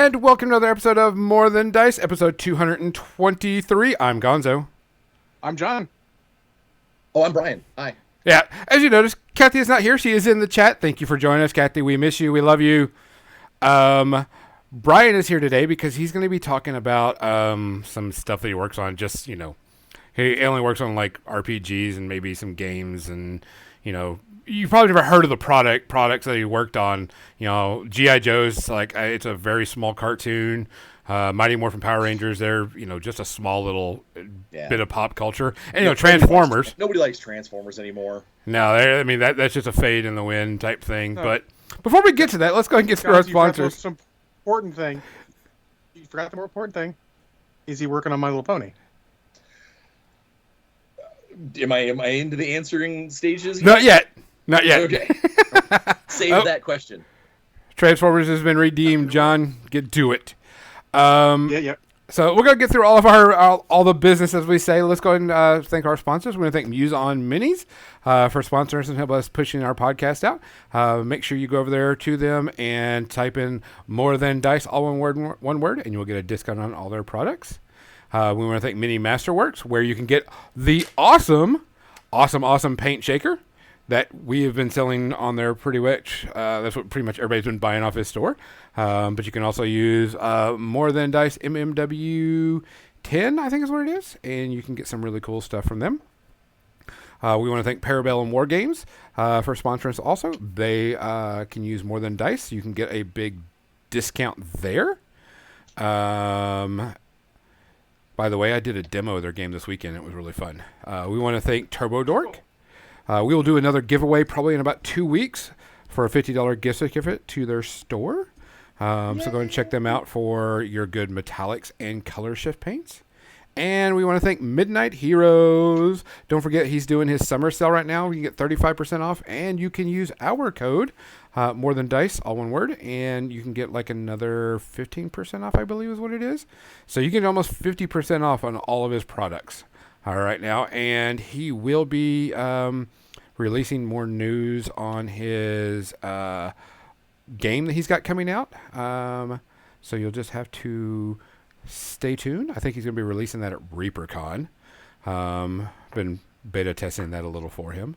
And welcome to another episode of More Than Dice, episode 223. I'm Gonzo. I'm John. Oh, I'm Bryan. Hi. Yeah, as you notice, Cathys is not here. She is in the chat. Thank you for joining us, Cathys. We miss you. We love you. Bryan is here today because he's going to be talking about some stuff that he works on. Just, you know, he only works on like RPGs and maybe some games, and you know, you've probably never heard of the products that he worked on. You know, G.I. Joe's like it's a very small cartoon. Mighty Morphin Power Rangers, they're, you know, just a small little bit of pop culture. And, you know, Transformers. Nobody likes Transformers anymore. No, I mean, that's just a fade in the wind type thing. No. But before we get to that, let's go ahead and get through our sponsors. Some important thing. You forgot the more important thing. Is he working on My Little Pony? Am I into the answering stages? Not yet. Not yet. Okay. Save that question. Transformers has been redeemed. John, get to it. Yeah. So we're going to get through all of all the business, as we say. Let's go ahead and thank our sponsors. We're going to thank Muse on Minis for sponsoring us and help us pushing our podcast out. Make sure you go over there to them and type in More Than Dice, all one word, and you will get a discount on all their products. We want to thank Mini Masterworks, where you can get the awesome paint shaker that we have been selling on there pretty much. That's what pretty much everybody's been buying off his store. But you can also use More Than Dice MMW 10, I think is what it is. And you can get some really cool stuff from them. We want to thank Parabellum War Games for sponsoring us also. They can use More Than Dice. You can get a big discount there. By the way, I did a demo of their game this weekend. It was really fun. We want to thank Turbo Dork. We will do another giveaway probably in about 2 weeks for a $50 gift certificate to their store. So go ahead and check them out for your good metallics and color shift paints. And we want to thank Midnight Heroes. Don't forget, he's doing his summer sale right now. You can get 35% off, and you can use our code, More Than Dice, all one word, and you can get like another 15% off, I believe is what it is. So you get almost 50% off on all of his products right now. And he will be releasing more news on his game that he's got coming out. So you'll just have to stay tuned. I think he's going to be releasing that at ReaperCon. Been beta testing that a little for him.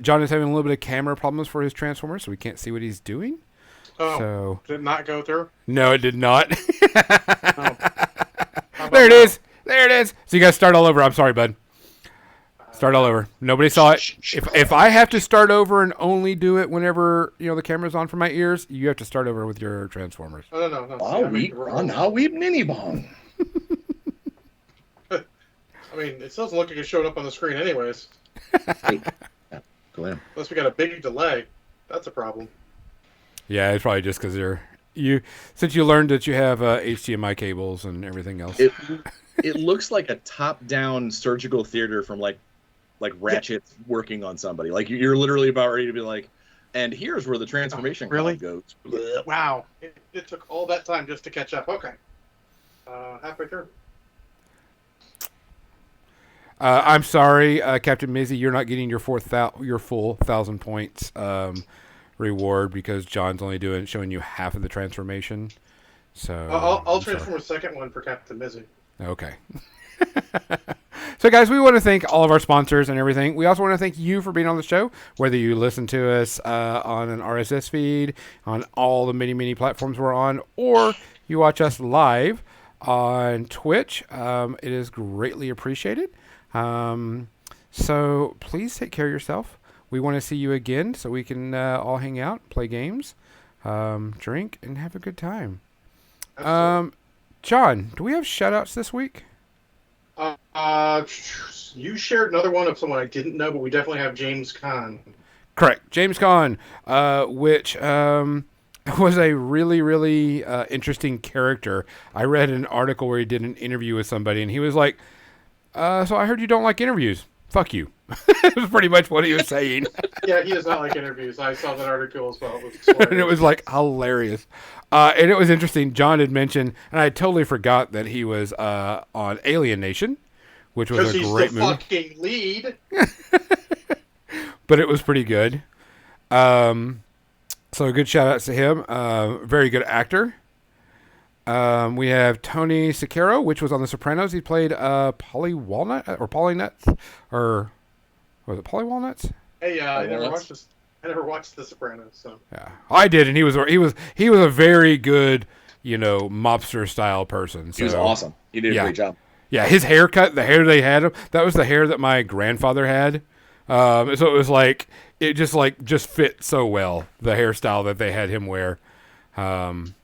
John is having a little bit of camera problems for his Transformers, so we can't see what he's doing. Oh, so, did it not go through? No, it did not. Oh. There it is. There it is. So you guys start all over. I'm sorry, bud. Start all over. Nobody saw it. If I have to start over and only do it whenever, you know, the camera's on for my ears, you have to start over with your Transformers. No. Now we mini bong. I mean, it doesn't look like it showed up on the screen anyways. Hey. Yeah, go ahead. Unless we got a big delay. That's a problem. Yeah, it's probably just because since you learned that you have HDMI cables and everything else. It looks like a top-down surgical theater from like Ratchet working on somebody. Like you're literally about ready to be like, and here's where the transformation really goes. Wow. It took all that time just to catch up. Okay. Halfway through. I'm sorry, Captain Mizzy, you're not getting your full 1,000 points reward because John's only showing you half of the transformation. So I'll transform a second one for Captain Mizzy. Okay. So, guys, we want to thank all of our sponsors and everything. We also want to thank you for being on the show, whether you listen to us on an RSS feed, on all the many platforms we're on, or you watch us live on Twitch. It is greatly appreciated. So please take care of yourself. We want to see you again so we can all hang out, play games, drink, and have a good time. John, do we have shoutouts this week? You shared another one of someone I didn't know, but we definitely have James Caan. Correct. James Caan, which was a really interesting character. I read an article where he did an interview with somebody, and he was like, so I heard you don't like interviews. Fuck you. It was pretty much what he was saying. Yeah, he does not like interviews. I saw that article as well. And it was like hilarious. And it was interesting. John had mentioned, and I totally forgot that he was on Alien Nation, which was a great movie. Because he's the fucking lead. But it was pretty good. So good shout outs to him. Very good actor. We have Tony Sicaro, which was on The Sopranos. He played Polly Walnut or Polly Nuts, or was it Polly Walnuts? Hey, I never Walnuts? watched this. I never watched The Sopranos, so Yeah, I did, and he was a very good, mobster style person. So, He was awesome. He did a Yeah. great job. Yeah, his haircut, the hair they had him, that was the hair that my grandfather had. So it was like it just fit so well, the hairstyle that they had him wear. And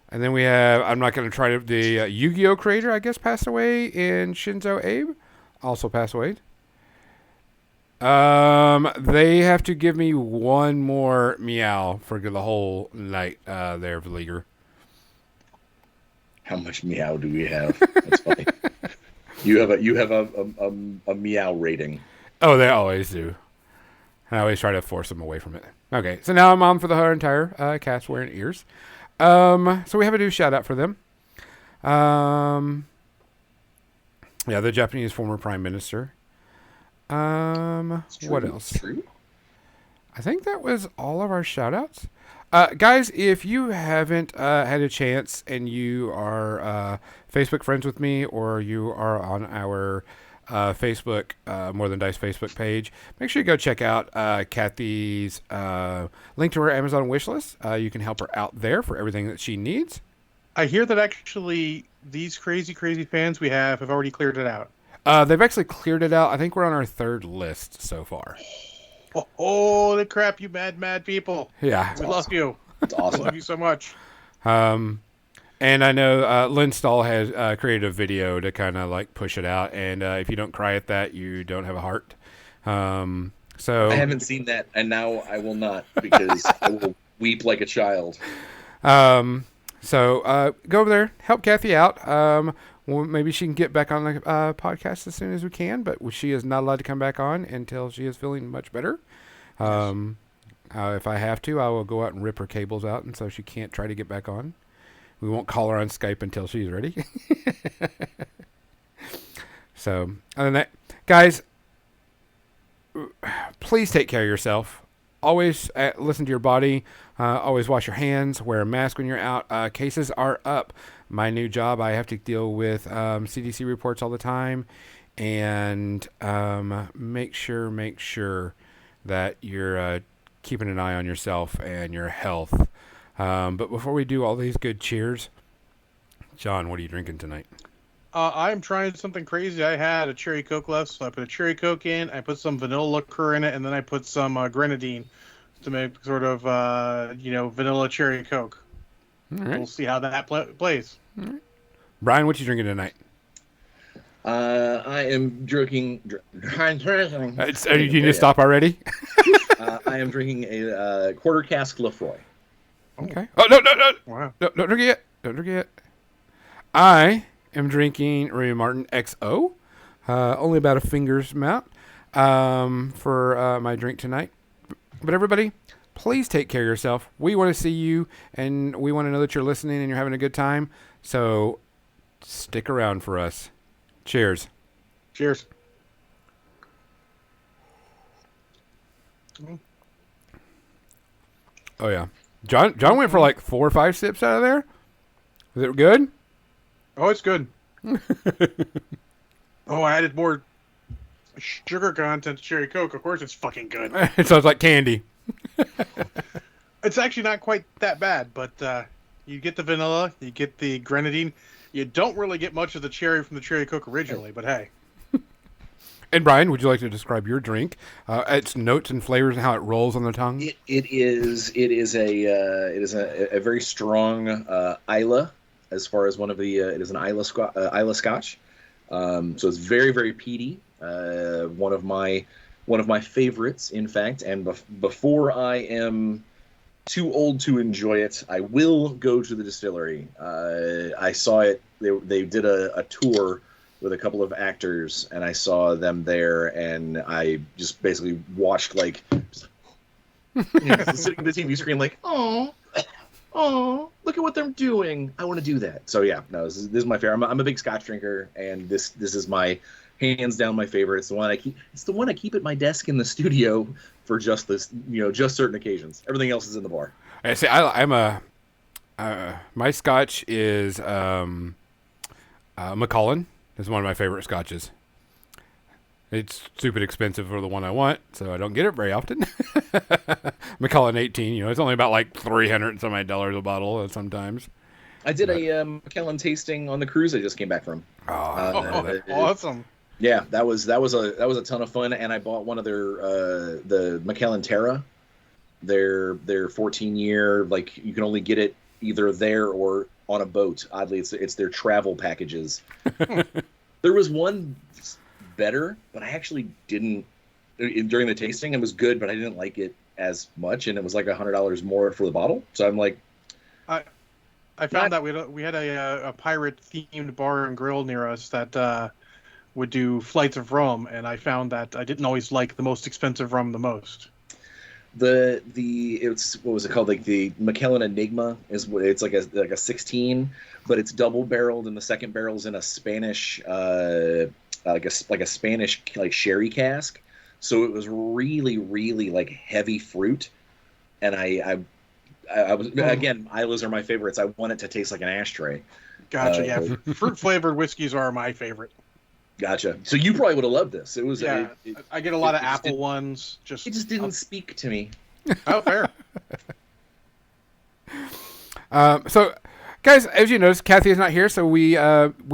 then we have, I'm not going to try to, the Yu-Gi-Oh creator, I guess, passed away, and Shinzo Abe also passed away. They have to give me one more meow for the whole night there, Vliger. How much meow do we have? That's funny. You have a meow rating. Oh, they always do. I always try to force them away from it. Okay, so now I'm on for the entire cast wearing ears. So we have a new shout out for them. Yeah, the Japanese former prime minister. What else? True. I think that was all of our shout outs. Guys, if you haven't had a chance and you are Facebook friends with me, or you are on our Facebook, More Than Dice Facebook page, make sure you go check out Cathys' link to her Amazon wish list. You can help her out there for everything that she needs. I hear that actually these crazy fans we have already cleared it out. They've actually cleared it out. I think we're on our third list so far. Oh, holy crap, you mad people. Yeah. We love you. It's We awesome. love you so much. And I know Lynn Stahl has created a video to kind of like push it out. And if you don't cry at that, you don't have a heart. So I haven't seen that, and now I will not, because I will weep like a child. So go over there, help Cathy out. Well, maybe she can get back on the podcast as soon as we can, but she is not allowed to come back on until she is feeling much better. If I have to, I will go out and rip her cables out, and so she can't try to get back on. We won't call her on Skype until she's ready. So, other than that, guys, please take care of yourself. Always listen to your body. Always wash your hands. Wear a mask when you're out. Cases are up. My new job, I have to deal with CDC reports all the time, and make sure that you're keeping an eye on yourself and your health. But before we do all these good cheers, John, what are you drinking tonight? I'm trying something crazy. I had a cherry Coke left, so I put a cherry Coke in. I put some vanilla liqueur in it, and then I put some grenadine to make sort of vanilla cherry Coke. All right. We'll see how that plays. All right. Brian, what you drinking tonight? I am drinking. You need to stop already. I am drinking a quarter cask Lefroy. Okay. Oh no! Wow. No, don't drink it yet. Don't drink it yet. I am drinking Ray Martin XO. Only about a finger's amount for my drink tonight. But everybody, please take care of yourself. We want to see you, and we want to know that you're listening and you're having a good time. So stick around for us. Cheers. Cheers. Oh yeah, John went for like 4 or 5 sips out of there. Is it good? Oh, it's good. Oh, I added more sugar content to cherry Coke. Of course, it's fucking good. It sounds like candy. It's actually not quite that bad, but you get the vanilla, you get the grenadine. You don't really get much of the cherry from the cherry Coke originally, but hey. And Brian, would you like to describe your drink? Its notes and flavors and how it rolls on the tongue. It is a very strong Isla, as far as one of the it is an Isla Scotch. So it's very, very peaty. One of my favorites, in fact. And before I am too old to enjoy it, I will go to the distillery. I saw it. They did a tour with a couple of actors, and I saw them there, and I just basically watched sitting at the TV screen like, oh, look at what they're doing. I want to do that. So yeah, no, this is my favorite. I'm a big Scotch drinker, and this is my hands down my favorite. It's the one I keep. It's the one I keep at my desk in the studio for just this, just certain occasions. Everything else is in the bar. I say I'm a My Scotch is Macallan. It's one of my favorite Scotches. It's stupid expensive for the one I want, so I don't get it very often. Macallan 18, it's only about like $300 and some odd dollars a bottle sometimes. I did a Macallan tasting on the cruise I just came back from. Awesome. Yeah, that was a ton of fun, and I bought one of their the Macallan Terra, their 14-year, like you can only get it either there or on a boat. Oddly, it's their travel packages. There was one better, but I actually didn't during the tasting. It was good, but I didn't like it as much, and it was like $100 more for the bottle. So I'm like, I found that we had a pirate themed bar and grill near us that would do flights of rum, and I found that I didn't always like the most expensive rum the most. It's what was it called? Like the Macallan Enigma it's like a 16, but it's double barreled, and the second barrel's in a Spanish like a Spanish like sherry cask. So it was really, really like heavy fruit, and I was again, Isla's are my favorites. I want it to taste like an ashtray. Gotcha. Yeah, fruit flavored whiskeys are my favorite. Gotcha. So you probably would have loved this. It was. Yeah, I get a lot of apple ones. It just didn't speak to me. Oh, fair. So, guys, as you notice, Cathys is not here, so we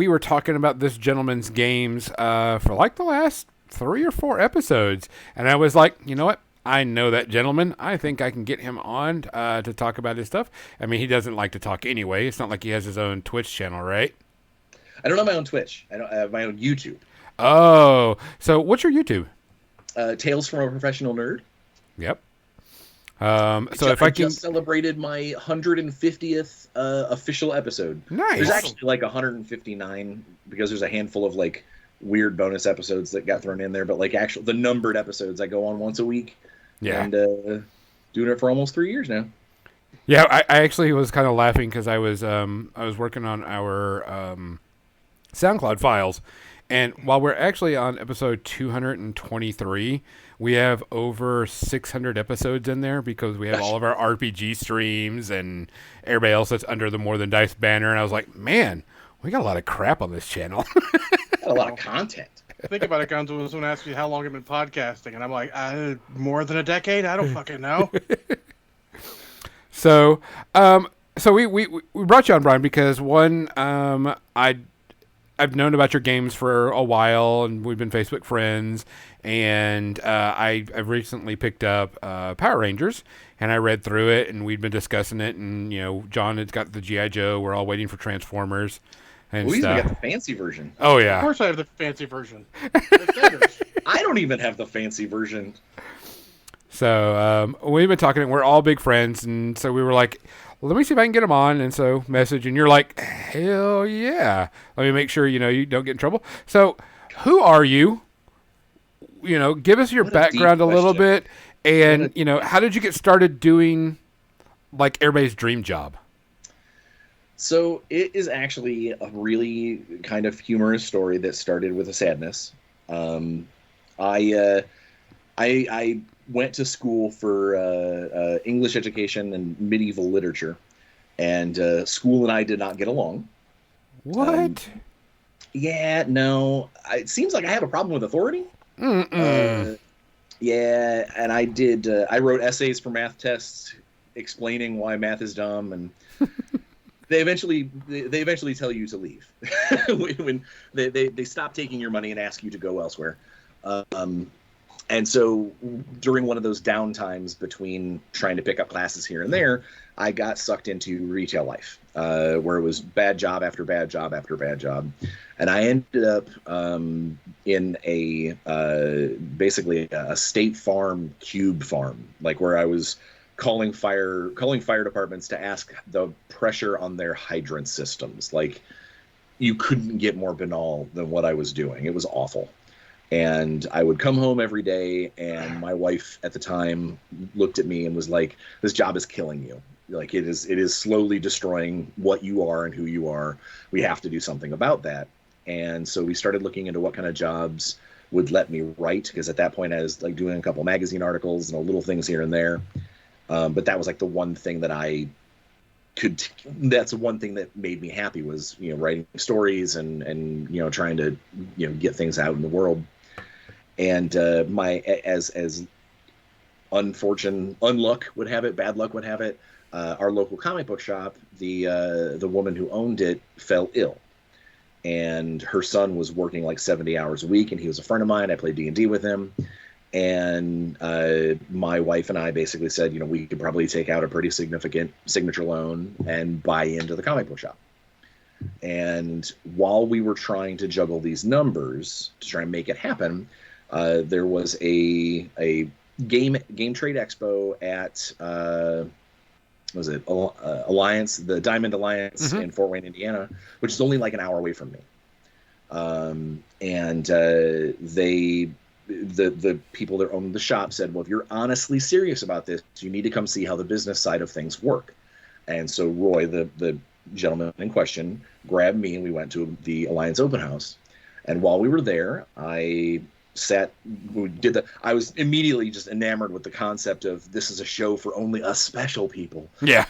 were talking about this gentleman's games for like the last 3 or 4 episodes, and I was like, you know what? I know that gentleman. I think I can get him on to talk about his stuff. I mean, he doesn't like to talk anyway. It's not like he has his own Twitch channel, right? I don't have my own Twitch. I have my own YouTube. Oh, so what's your YouTube? Tales from a Professional Nerd. Yep. So if I can just celebrated my 150th official episode. Nice. There's actually like 159 because there's a handful of like weird bonus episodes that got thrown in there, but like the numbered episodes I go on once a week. Yeah. And doing it for almost 3 years now. Yeah, I actually was kind of laughing because I was working on our SoundCloud files, and while we're actually on episode 223, we have over 600 episodes in there because we have all of our RPG streams and everybody else that's under the More Than Dice banner. And I was like, man, we got a lot of crap on this channel. Got a lot of content. Think about it, Guns, when someone asks me how long I've been podcasting, and I'm like, more than a decade? I don't fucking know. So we brought you on, Bryan, because one, I've known about your games for a while, and we've been Facebook friends. And I've recently picked up Power Rangers, and I read through it, and we'd been discussing it. And John had got the G.I. Joe. We're all waiting for Transformers and We stuff. got the fancy version. Oh yeah, Of course, I have the fancy version. I don't even have the fancy version. So we've been talking, and we're all big friends, and so we were like, let me see if I can get him on. And so message, and you're like, hell yeah. Let me make sure, you don't get in trouble. So who are you? Give us your background a little bit. And, how did you get started doing like everybody's dream job? So it is actually a really kind of humorous story that started with a sadness. I went to school for English education and medieval literature, and school and I did not get along. What? Yeah, no. It seems like I have a problem with authority. Yeah, and I did. I wrote essays for math tests explaining why math is dumb, and they eventually tell you to leave when they stop taking your money and ask you to go elsewhere. And so during one of those downtimes between trying to pick up classes here and there, I got sucked into retail life, where it was bad job after bad job after bad job. And I ended up in basically a State Farm cube farm, like where I was calling fire departments to ask the pressure on their hydrant systems. Like, you couldn't get more banal than what I was doing. It was awful. And I would come home every day, and my wife at the time looked at me and was like, this job is killing you. Like, it is slowly destroying what you are and who you are. We have to do something about that. And so we started looking into what kind of jobs would let me write, because at that point I was like doing a couple magazine articles and little things here and there. But that was like the one thing that I that's one thing that made me happy was, writing stories and trying to, get things out in the world. And as unluck would have it, bad luck would have it, our local comic book shop, the woman who owned it fell ill, and her son was working like 70 hours a week, and he was a friend of mine. I played D&D with him, and my wife and I basically said, we could probably take out a pretty significant signature loan and buy into the comic book shop. And while we were trying to juggle these numbers to try and make it happen, there was a game trade expo at Alliance, the Diamond Alliance in Fort Wayne, Indiana, which is only like an hour away from me. The people that owned the shop said, well, if you're honestly serious about this, you need to come see how the business side of things work. And so Roy, the gentleman in question, grabbed me, and we went to the Alliance open house. And while we were there, I was immediately just enamored with the concept of, this is a show for only us special people. Yeah.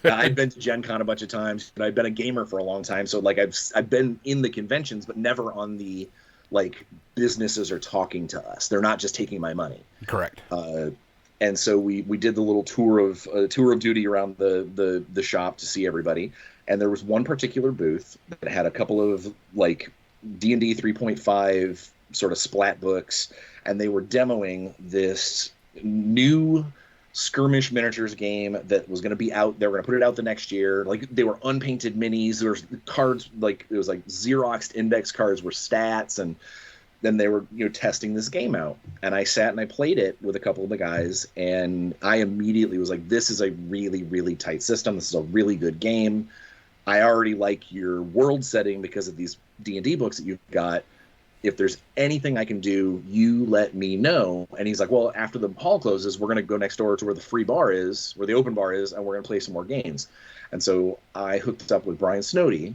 I'd been to Gen Con a bunch of times, but I've been a gamer for a long time. So like I've been in the conventions, but never on the, like, businesses are talking to us. They're not just taking my money. Correct. And so we did the little tour of duty around the shop to see everybody. And there was one particular booth that had a couple of like D&D 3.5 sort of splat books, and they were demoing this new skirmish miniatures game that was going to be out. They were going to put it out the next year. Like, they were unpainted minis. There was cards, like, it was like Xeroxed index cards were stats, and then they were testing this game out. And I sat and I played it with a couple of the guys, and I immediately was like, this is a really, really tight system. This is a really good game. I already like your world setting because of these D&D books that you've got. If there's anything I can do, you let me know. And he's like, well, after the hall closes, we're going to go next door to where the free bar is, where the open bar is, and we're going to play some more games. And so I hooked up with Bryan Snowdy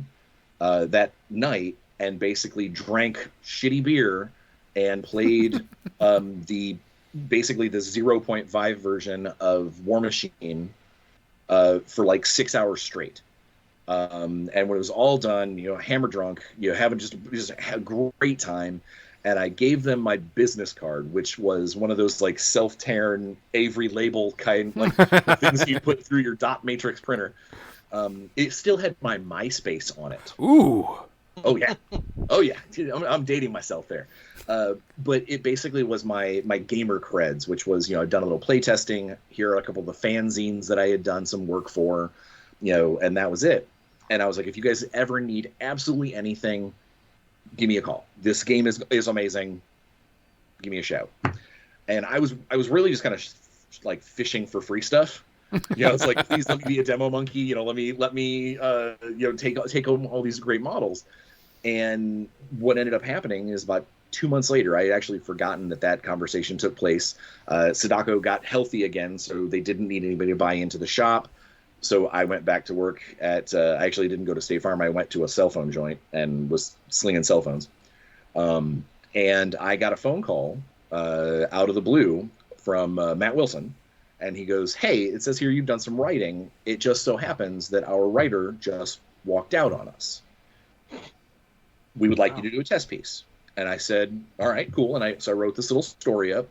that night and basically drank shitty beer and played the 0.5 version of War Machine for like 6 hours straight. And when it was all done, hammer drunk, having just had a great time. And I gave them my business card, which was one of those like self-tearing Avery label kind, like the things you put through your dot matrix printer. It still had my MySpace on it. Ooh. Oh yeah. I'm dating myself there. But it basically was my gamer creds, which was, I'd done a little play testing. Here are a couple of the fanzines that I had done some work for, and that was it. And I was like, if you guys ever need absolutely anything, give me a call. This game is amazing. Give me a shout. And I was really just kind of like fishing for free stuff. It's like, please let me be a demo monkey. Let me take home all these great models. And what ended up happening is about 2 months later, I had actually forgotten that conversation took place. Sadako got healthy again, so they didn't need anybody to buy into the shop. So I went back to work at, I actually didn't go to State Farm. I went to a cell phone joint and was slinging cell phones. And I got a phone call out of the blue from Matt Wilson. And he goes, hey, it says here you've done some writing. It just so happens that our writer just walked out on us. We would like you to do a test piece. And I said, all right, cool. And so I wrote this little story up,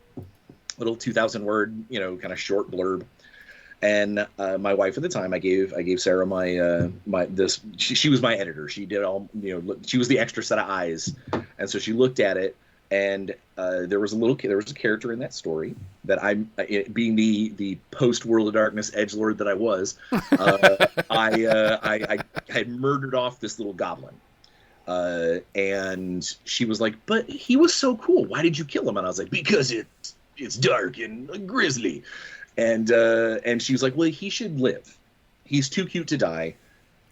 little 2,000 word, kind of short blurb. And my wife at the time, I gave Sarah she was my editor. She did all, she was the extra set of eyes. And so she looked at it, and there was a character in that story that being the post World of Darkness edgelord that I was, I had murdered off this little goblin. And she was like, but he was so cool. Why did you kill him? And I was like, because it's dark and grisly. And she was like, well, he should live. He's too cute to die.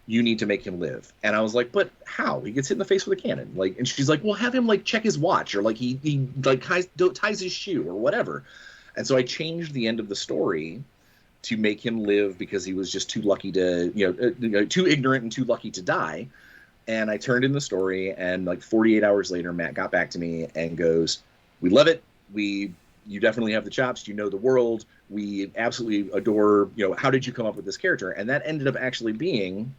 You need to make him live. And I was like, but how? He gets hit in the face with a cannon. Like, and she's like, well, have him like check his watch, or like he like ties his shoe or whatever. And so I changed the end of the story to make him live because he was just too lucky to, too ignorant and too lucky to die. And I turned in the story, and like 48 hours later, Matt got back to me and goes, we love it. You definitely have the chops. You know the world. we absolutely adore, how did you come up with this character? And that ended up actually being,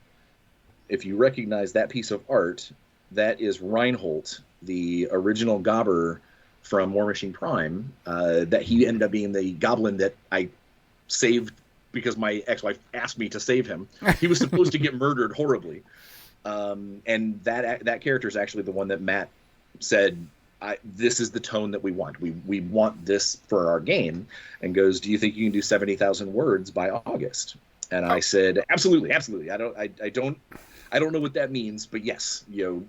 if you recognize that piece of art, that is Reinhold, the original Gobber from War Machine Prime, that he ended up being the goblin that I saved because my ex-wife asked me to save him. He was supposed to get murdered horribly. And that character is actually the one that Matt said, this is the tone that we want. We want this for our game. And goes, do you think you can do 70,000 words by August? And I said, absolutely. I don't know what that means, but yes,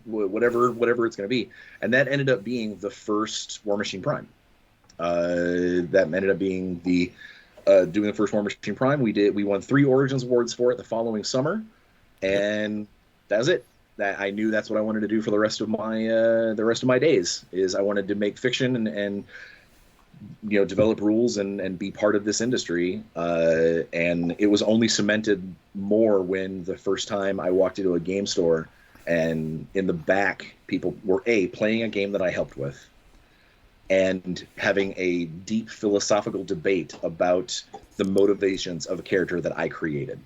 whatever it's going to be. And that ended up being the first War Machine Prime. That ended up being doing the first War Machine Prime. We won 3 Origins Awards for it the following summer, and that was it. That I knew that's what I wanted to do for the rest of my days. Is I wanted to make fiction and develop rules and be part of this industry. And it was only cemented more when the first time I walked into a game store and in the back people were playing a game that I helped with and having a deep philosophical debate about the motivations of a character that I created.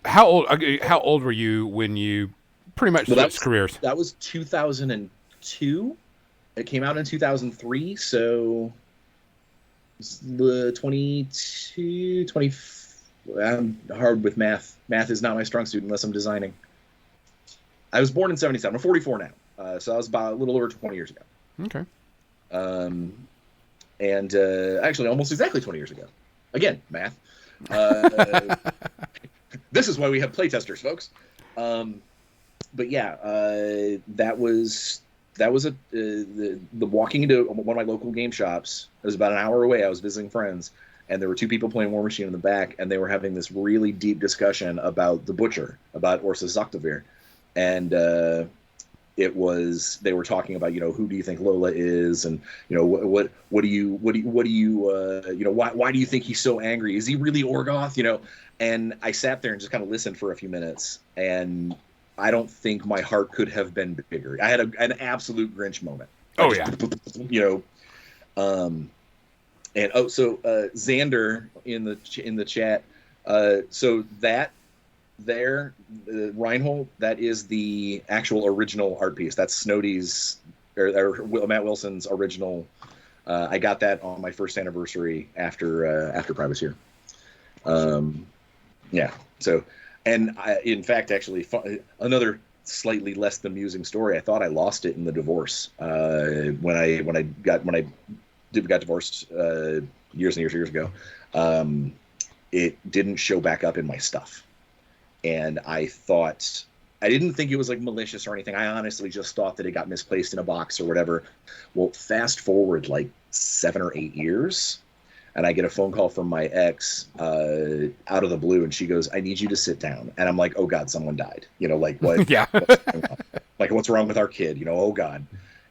How old were you when you pretty much switched careers? That was 2002. It came out in 2003, so the 22, 20. I'm hard with math. Math is not my strong suit unless I'm designing. I was born in 77. I'm 44 now, so I was about a little over 20 years ago. Okay. And actually, almost exactly 20 years ago. Again, math. This is why we have playtesters, folks. But yeah, that was the walking into one of my local game shops. It was about an hour away. I was visiting friends, and there were 2 people playing War Machine in the back, and they were having this really deep discussion about the Butcher, about Ursus Zoktavir, and they were talking about who do you think Lola is, and what do you why do you think he's so angry? Is he really Orgoth? And I sat there and just kind of listened for a few minutes, and I don't think my heart could have been bigger. I had an absolute Grinch moment. Oh yeah. So Xander in the chat. So that there, Reinhold, that is the actual original art piece. That's Snowdy's or Matt Wilson's original. I got that on my first anniversary after Privateer. Yeah. So. And in fact, actually, another slightly less than amusing story. I thought I lost it in the divorce when I got divorced years and years ago. It didn't show back up in my stuff, and I didn't think it was like malicious or anything. I honestly just thought that it got misplaced in a box or whatever. Well, fast forward like 7 or 8 years. And I get a phone call from my ex out of the blue, and she goes, "I need you to sit down." And I'm like, "Oh God, someone died." Like what? Yeah. Like what's wrong with our kid? Oh God.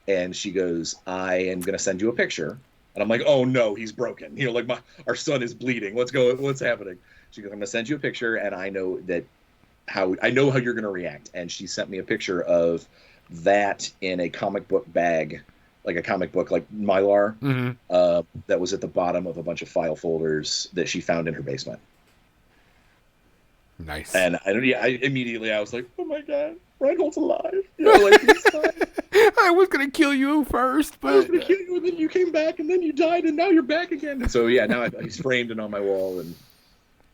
And she goes, "I am gonna send you a picture." And I'm like, "Oh no, he's broken." Like our son is bleeding. What's happening? She goes, "I'm gonna send you a picture, and I know how you're gonna react." And she sent me a picture of that in a comic book bag. Like a comic book, like Mylar, that was at the bottom of a bunch of file folders that she found in her basement. Nice. And I immediately was like, "Oh my God, Reinhold's alive!" He's fine. I was gonna kill you first, but I was gonna kill you, and then you came back, and then you died, and now you're back again. And so yeah, now he's framed and on my wall, and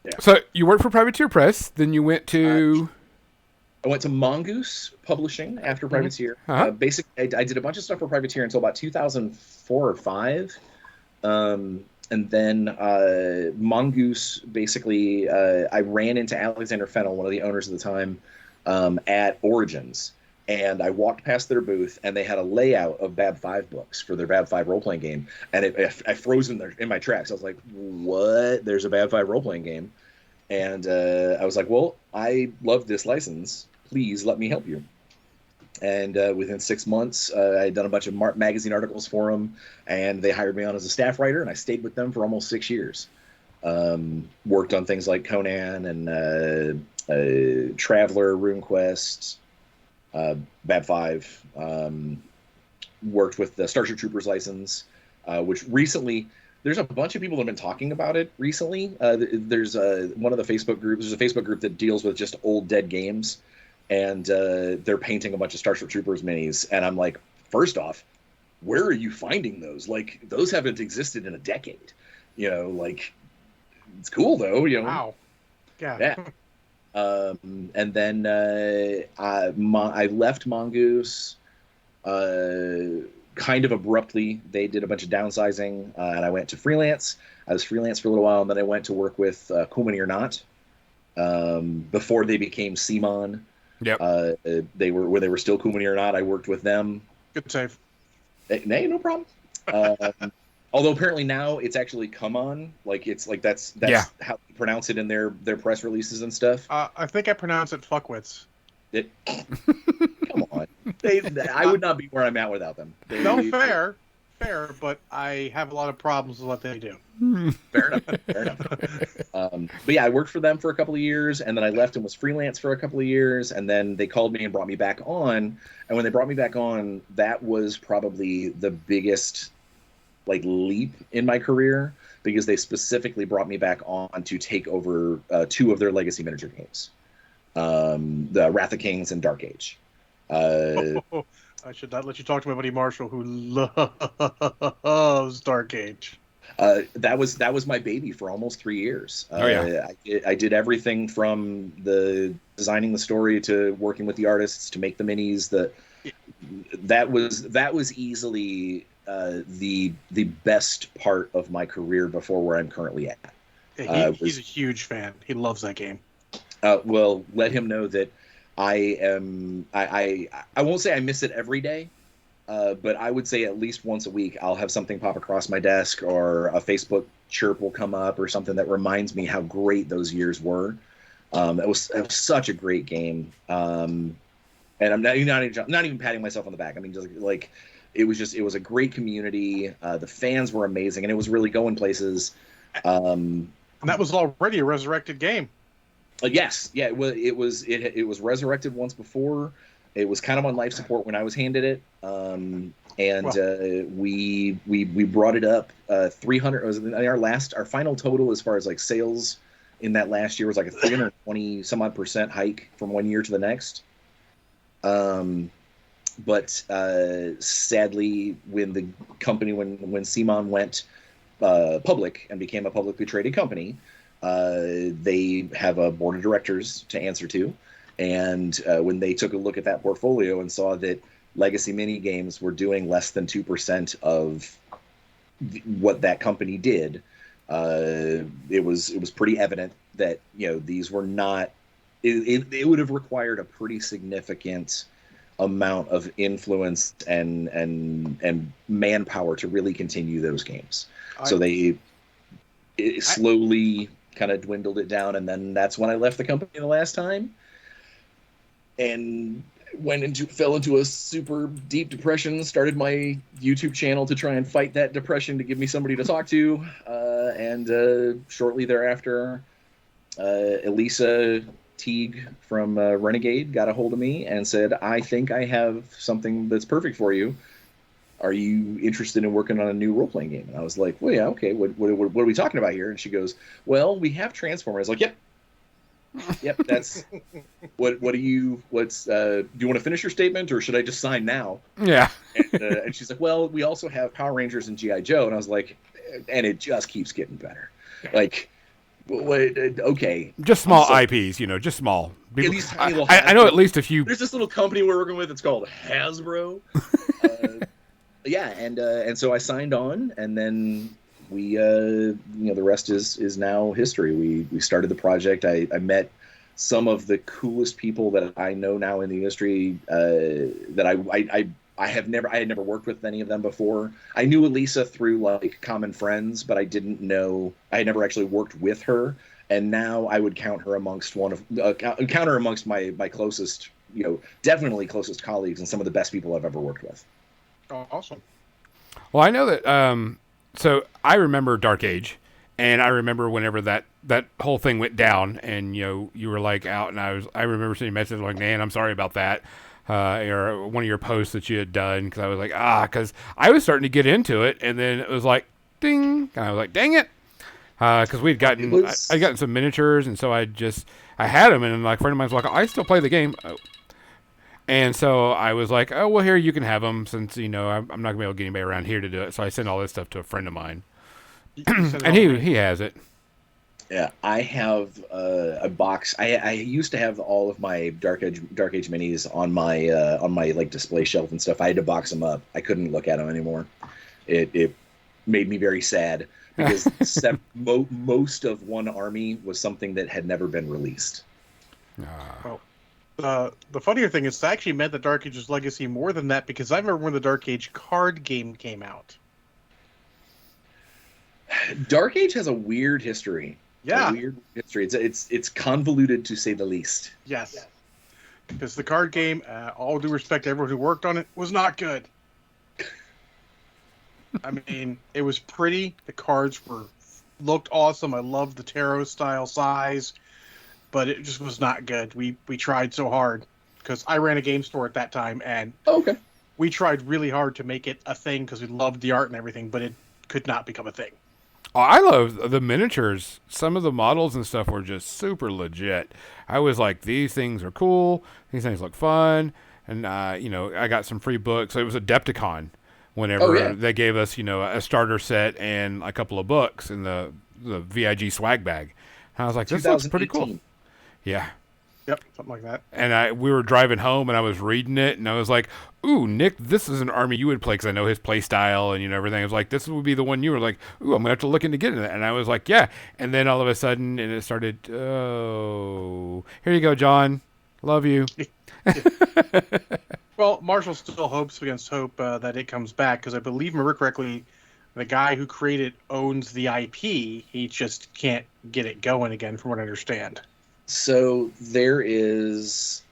yeah. So you worked for Privateer Press, then you went to. I went to Mongoose Publishing after Privateer. Uh-huh. Basically, I did a bunch of stuff for Privateer until about 2004 or 5. And then Mongoose, basically, I ran into Alexander Fennell, one of the owners at the time, at Origins. And I walked past their booth, and they had a layout of Bab 5 books for their Bab 5 role-playing game. And I froze in my tracks. I was like, what? There's a Bab 5 role-playing game? And I was like, well, I love this license. Please let me help you. And within 6 months, I had done a bunch of magazine articles for them, and they hired me on as a staff writer, and I stayed with them for almost 6 years. Worked on things like Conan and Traveler, RuneQuest, Bab 5. Worked with the Starship Troopers license, which recently there's a bunch of people that have been talking about it recently. There's one of the Facebook groups. There's a Facebook group that deals with just old dead games, and they're painting a bunch of Starship Troopers minis. And I'm like, first off, where are you finding those? Like, those haven't existed in a decade. Like, it's cool though. Wow. Yeah. And then I left Mongoose kind of abruptly. They did a bunch of downsizing, and I went to freelance. I was freelance for a little while, and then I went to work with Cool Mini or Not before they became CMON. Yep. They were still Cool Mini or Not. I worked with them. Good save. Hey, no problem. Although apparently now it's actually come on, that's how they pronounce it in their press releases and stuff. I think I pronounce it fuckwits. Come on, I would not be where I'm at without them. Fair, but I have a lot of problems with what they do. Fair enough. But yeah, I worked for them for a couple of years, and then I left and was freelance for a couple of years, and then they called me and brought me back on. And when they brought me back on, that was probably the biggest leap in my career, because they specifically brought me back on to take over 2 of their legacy miniature games, the Wrath of Kings and Dark Age. I should not let you talk to my buddy Marshall, who loves Dark Age. That was my baby for almost 3 years. I did everything from the designing the story to working with the artists to make the minis. That was easily the best part of my career before where I'm currently at. Yeah, he's a huge fan. He loves that game. Well, let him know that I won't say I miss it every day, but I would say at least once a week I'll have something pop across my desk, or a Facebook chirp will come up, or something that reminds me how great those years were. It was such a great game, and I'm not even patting myself on the back. I mean, just it was a great community. The fans were amazing, and it was really going places. And that was already a resurrected game. Yes, yeah, it was resurrected once before. It was kind of on life support when I was handed it, we brought it up 300. It was our final total as far as sales in that last year was a 320 some odd % hike from one year to the next. But sadly, when the company, when CMON went public and became a publicly traded company, they have a board of directors to answer to. And when they took a look at that portfolio and saw that legacy mini games were doing less than 2% of what that company did, it was pretty evident that these were not. It would have required a pretty significant amount of influence and manpower to really continue those games. So it slowly kind of dwindled it down, and then that's when I left the company the last time and fell into a super deep depression, started my YouTube channel to try and fight that depression, to give me somebody to talk to, and shortly thereafter, Elisa Teague from Renegade got a hold of me and said, I think I have something that's perfect for you. Are you interested in working on a new role-playing game? And I was like, well, yeah, okay. What are we talking about here? And she goes, well, we have Transformers. I was like, yep, that's do you want to finish your statement, or should I just sign now? Yeah. And she's like, well, we also have Power Rangers and G.I. Joe. And I was like, and it just keeps getting better. Okay. Just small IPs, just small. People, these tiny little I know at least a few. There's this little company we're working with. It's called Hasbro. Yeah, and so I signed on, and then we, the rest is now history. We started the project. I met some of the coolest people that I know now in the industry. That I had never worked with any of them before. I knew Elisa through common friends, but I had never actually worked with her. And now I would count her amongst my closest, definitely closest colleagues, and some of the best people I've ever worked with. Oh, awesome. Well, I know that. So I remember Dark Age, and I remember whenever that whole thing went down, and you were out, and I remember sending messages like, "Man, I'm sorry about that," or one of your posts that you had done, because I was like, because I was starting to get into it, and then it was like, ding. And I was like, dang it. Because I'd gotten some miniatures, and so I had them, and like a friend of mine was like, I still play the game. Oh. And so I was like, oh, well, here, you can have them, since, I'm not going to be able to get anybody around here to do it. So I sent all this stuff to a friend of mine. And he has it. Yeah, I have a box. I used to have all of my Dark Age minis on my like display shelf and stuff. I had to box them up. I couldn't look at them anymore. It made me very sad because most of one army was something that had never been released. Well, the funnier thing is, I actually meant the Dark Age's legacy more than that, because I remember when the Dark Age card game came out. Dark Age has a weird history. Yeah, weird history. It's convoluted, to say the least. Yes, because the card game, all due respect to everyone who worked on it, was not good. I mean, it was pretty. The cards looked awesome. I loved the tarot style size, but it just was not good. We tried so hard, because I ran a game store at that time, and we tried really hard to make it a thing because we loved the art and everything, but it could not become a thing. Oh, I love the miniatures. Some of the models and stuff were just super legit. I was like, these things are cool. These things look fun. And, I got some free books. It was Adepticon whenever they gave us, a starter set and a couple of books in the VIG swag bag. And I was like, this looks pretty cool. Yeah. Yep, something like that. And we were driving home, and I was reading it, and I was like, ooh, Nick, this is an army you would play, because I know his play style and, everything. I was like, this would be the one you were like, ooh, I'm going to have to look into getting it. And I was like, yeah. And then all of a sudden, and it started, oh, here you go, John. Love you. Well, Marshall still hopes against hope that it comes back, because I believe, remember correctly, the guy who created owns the IP. He just can't get it going again, from what I understand. So technically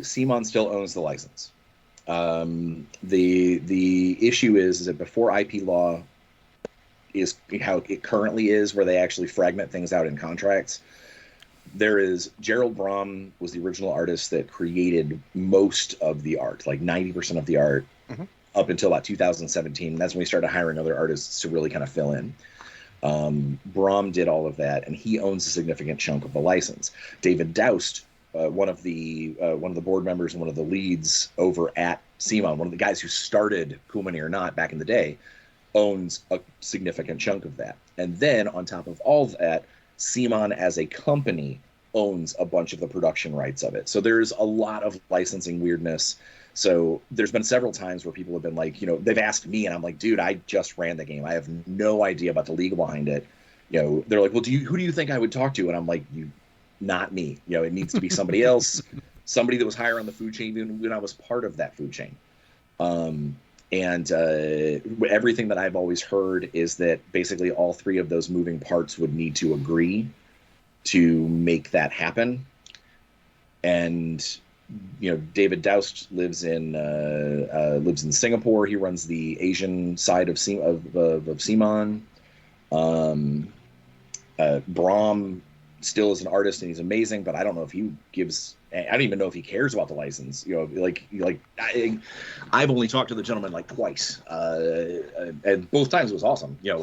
CMON still owns the license. The issue is that before IP law is how it currently is, where they actually fragment things out in contracts, there is Gerald Brom was the original artist that created most of the art, like 90% of the art, up until about 2017. That's when we started hiring other artists to really kind of fill in. Brom did all of that, and he owns a significant chunk of the license. David Doust, one of the board members and one of the leads over at CMON, one of the guys who started Cool Mini or Not back in the day, owns a significant chunk of that. And then on top of all of that, CMON as a company owns a bunch of the production rights of it. So there's a lot of licensing weirdness. So there's been several times where people have been like, they've asked me, and I'm like, dude, I just ran the game. I have no idea about the legal behind it. They're like, well, who do you think I would talk to? And I'm like, not me. It needs to be somebody else, somebody that was higher on the food chain when I was part of that food chain. And everything that I've always heard is that basically all three of those moving parts would need to agree to make that happen. And David Doust lives in Singapore. He runs the Asian side of CMON. Brom still is an artist, and he's amazing, but I don't know if he gives. I don't even know if he cares about the license. I've only talked to the gentleman like twice, and both times it was awesome. It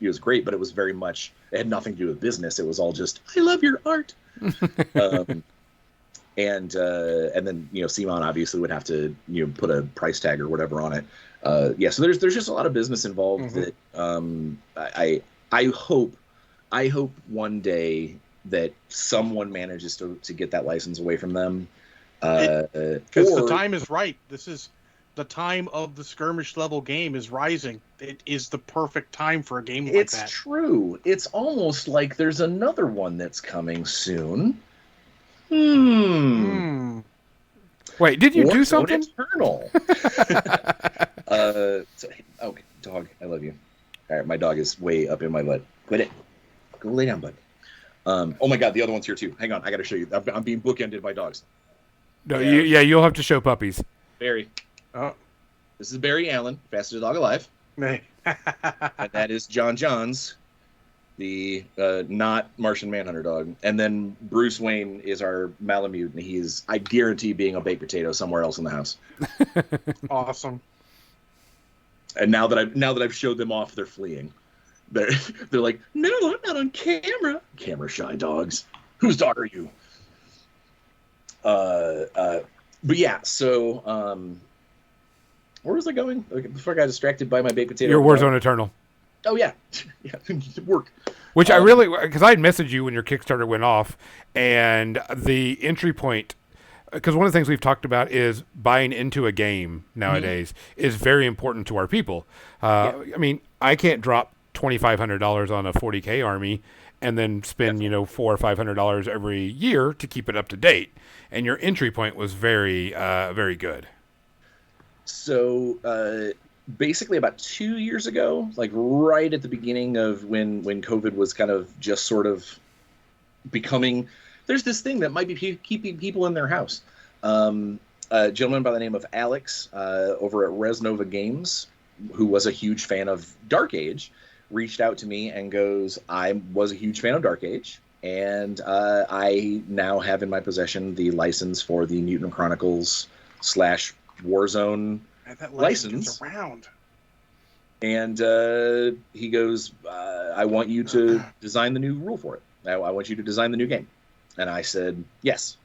was great, but it was very much, it had nothing to do with business. It was all just, I love your art. And then CMON obviously would have to put a price tag or whatever on it. So there's just a lot of business involved that I hope one day that someone manages to get that license away from them. Because the time is right. This is the time of the skirmish level game is rising. It is the perfect time for a game like that. It's true. It's almost like there's another one that's coming soon. Wait, did you do something? Eternal. Okay, dog, I love you. All right, my dog is way up in my butt. Quit it. Go lay down, bud. Oh my God, the other one's here too. Hang on, I got to show you. I'm being bookended by dogs. No, you'll have to show puppies. Barry. Oh, this is Barry Allen, fastest dog alive. And that is John Johns, the not Martian Manhunter dog. And then Bruce Wayne is our Malamute, and he's, I guarantee, being a baked potato somewhere else in the house. Awesome. And now that I've showed them off, they're fleeing. They're like, no, I'm not on camera. Camera shy dogs. Whose dog are you? But yeah, so where was I going? Before I got distracted by my baked potato. Your Warzone Eternal. Oh yeah, yeah, work. Which I really, because I had messaged you when your Kickstarter went off, and the entry point. Because one of the things we've talked about is buying into a game nowadays is very important to our people. I mean, I can't drop $2,500 on a 40K army and then spend $400 or $500 every year to keep it up to date. And your entry point was very, very good. So basically, about 2 years ago, like right at the beginning of when COVID was kind of just sort of becoming. There's this thing that might be keeping people in their house. A gentleman by the name of Alex over at Resnova Games, who was a huge fan of Dark Age, reached out to me and goes, I was a huge fan of Dark Age, and I now have in my possession the license for the Mutant Chronicles / Warzone that license. Around. And he goes, I want you to design the new rule for it. I want you to design the new game. And I said, yes.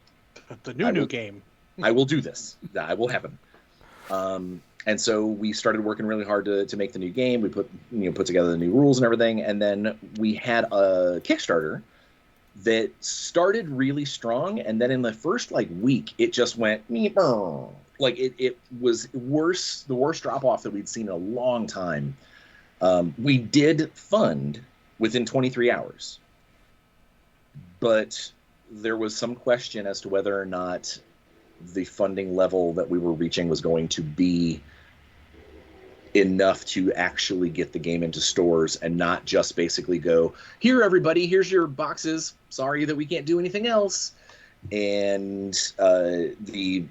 The new game. I will do this. That will happen. And so we started working really hard to make the new game. We put together the new rules and everything. And then we had a Kickstarter that started really strong. And then in the first week, it just went, like it was worse, the worst drop off that we'd seen in a long time. We did fund within 23 hours. But there was some question as to whether or not the funding level that we were reaching was going to be enough to actually get the game into stores and not just basically go, here, everybody, here's your boxes. Sorry that we can't do anything else. And the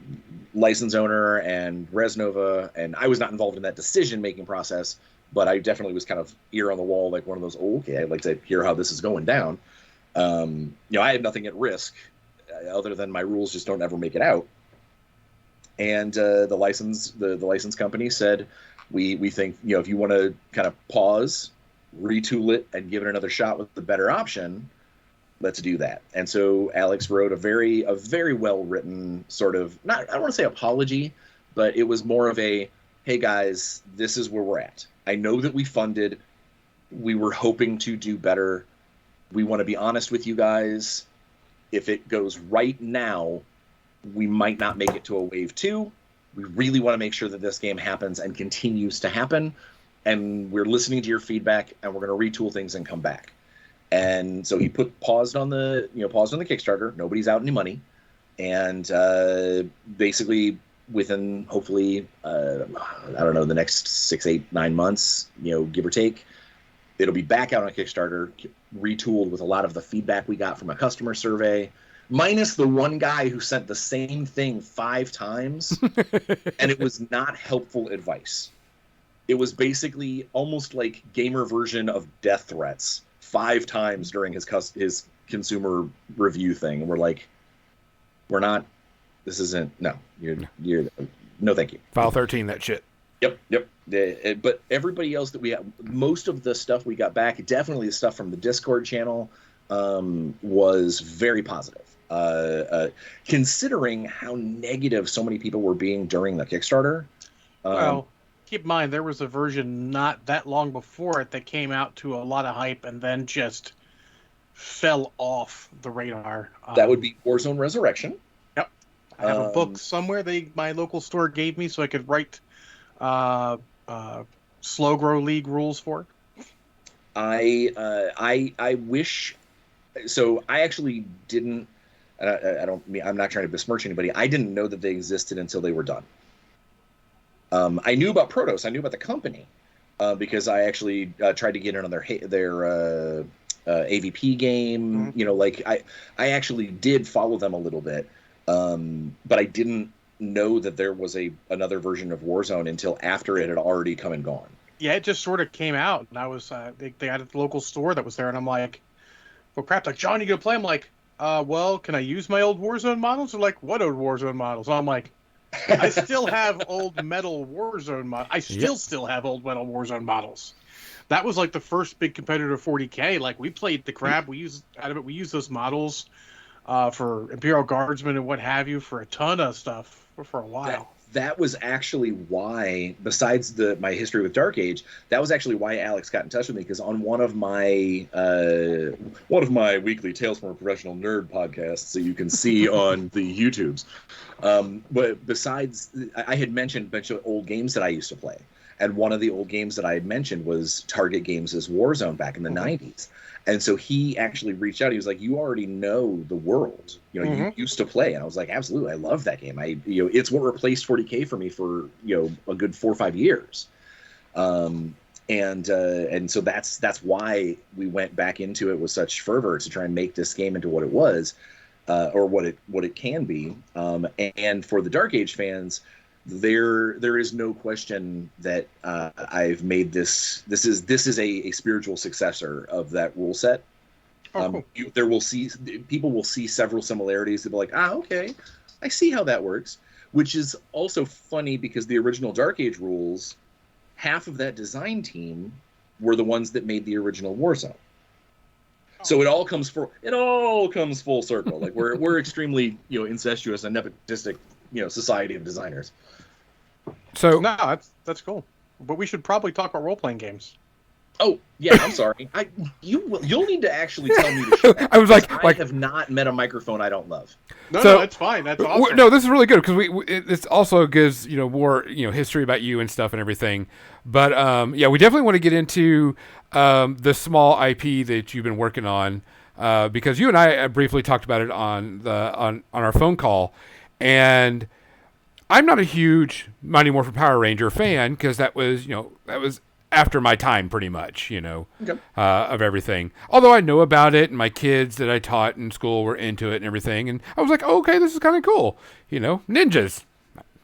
license owner and Resnova, and I was not involved in that decision-making process, but I definitely was kind of ear on the wall, like one of those, okay, I'd like to hear how this is going down. I had nothing at risk other than my rules just don't ever make it out. And the license company said, we think, if you want to kind of pause, retool it, and give it another shot with the better option, let's do that. And so Alex wrote a very well written sort of, I don't want to say apology, but it was more of a, hey guys, this is where we're at. I know that we funded, we were hoping to do better. We want to be honest with you guys. If it goes right now, we might not make it to a wave 2. We really want to make sure that this game happens and continues to happen. And we're listening to your feedback, and we're going to retool things and come back. And so he paused on the Kickstarter. Nobody's out any money. And basically within hopefully, I don't know, the next 6, 8, 9 months, give or take, it'll be back out on Kickstarter, retooled with a lot of the feedback we got from a customer survey, minus the one guy who sent the same thing 5 times, and it was not helpful advice. It was basically almost like gamer version of death threats 5 times during his consumer review thing. And we're like, we're not, this isn't, no, you're no, thank you. File 13, that shit. Yep. But everybody else that we have, most of the stuff we got back, definitely the stuff from the Discord channel, was very positive. Considering how negative so many people were being during the Kickstarter. Well, keep in mind, there was a version not that long before it that came out to a lot of hype and then just fell off the radar. That would be Warzone Resurrection. Yep. I have a book somewhere my local store gave me so I could write slow grow league rules for. I wish. So I actually didn't. I'm not trying to besmirch anybody. I didn't know that they existed until they were done. I knew about Protos. I knew about the company because I actually tried to get in on their AVP game. Mm-hmm. I actually did follow them a little bit, but I didn't know that there was another version of Warzone until after it had already come and gone. Yeah, it just sort of came out, and I was they had a local store that was there, and I'm like, well, crap, like, John, you gonna play? I'm like, well, can I use my old Warzone models? They're like, what old Warzone models? And I'm like, I still have old metal Warzone models. I still have old metal Warzone models. That was like the first big competitor to 40K. Like we played the crap. We used those models for Imperial Guardsmen and what have you for a ton of stuff for a while. That was actually why, besides my history with Dark Age, that was actually why Alex got in touch with me, because on one of my weekly Tales from a Professional Nerd podcasts that you can see on the YouTubes, but besides, I had mentioned a bunch of old games that I used to play, and one of the old games that I had mentioned was Target Games' Warzone back in the 90s. And so he actually reached out. He was like, "You already know the world. You used to play." And I was like, "Absolutely, I love that game. It's what replaced 40K for me for a good 4 or 5 years." And so that's why we went back into it with such fervor to try and make this game into what it was, or what it can be. And for the Dark Age fans, there is no question that I've made this is a spiritual successor of that rule set. Cool. People will see several similarities. They'll be like, okay, I see how that works, which is also funny because the original Dark Age rules, half of that design team were the ones that made the original Warzone. So it all comes full circle. Like we're extremely incestuous and nepotistic society of designers. So no, that's cool. But we should probably talk about role-playing games. Oh yeah, I'm sorry. You'll need to actually tell me to shut up. I was like, I have not met a microphone I don't love. No, it's fine. That's awesome. No, this is really good because this also gives more history about you and stuff and everything. But we definitely want to get into the small IP that you've been working on because you and I briefly talked about it on our phone call, and I'm not a huge Mighty Morphin Power Ranger fan because that was after my time pretty much, Okay. Of everything. Although I know about it and my kids that I taught in school were into it and everything. And I was like, okay, this is kind of cool. Ninjas,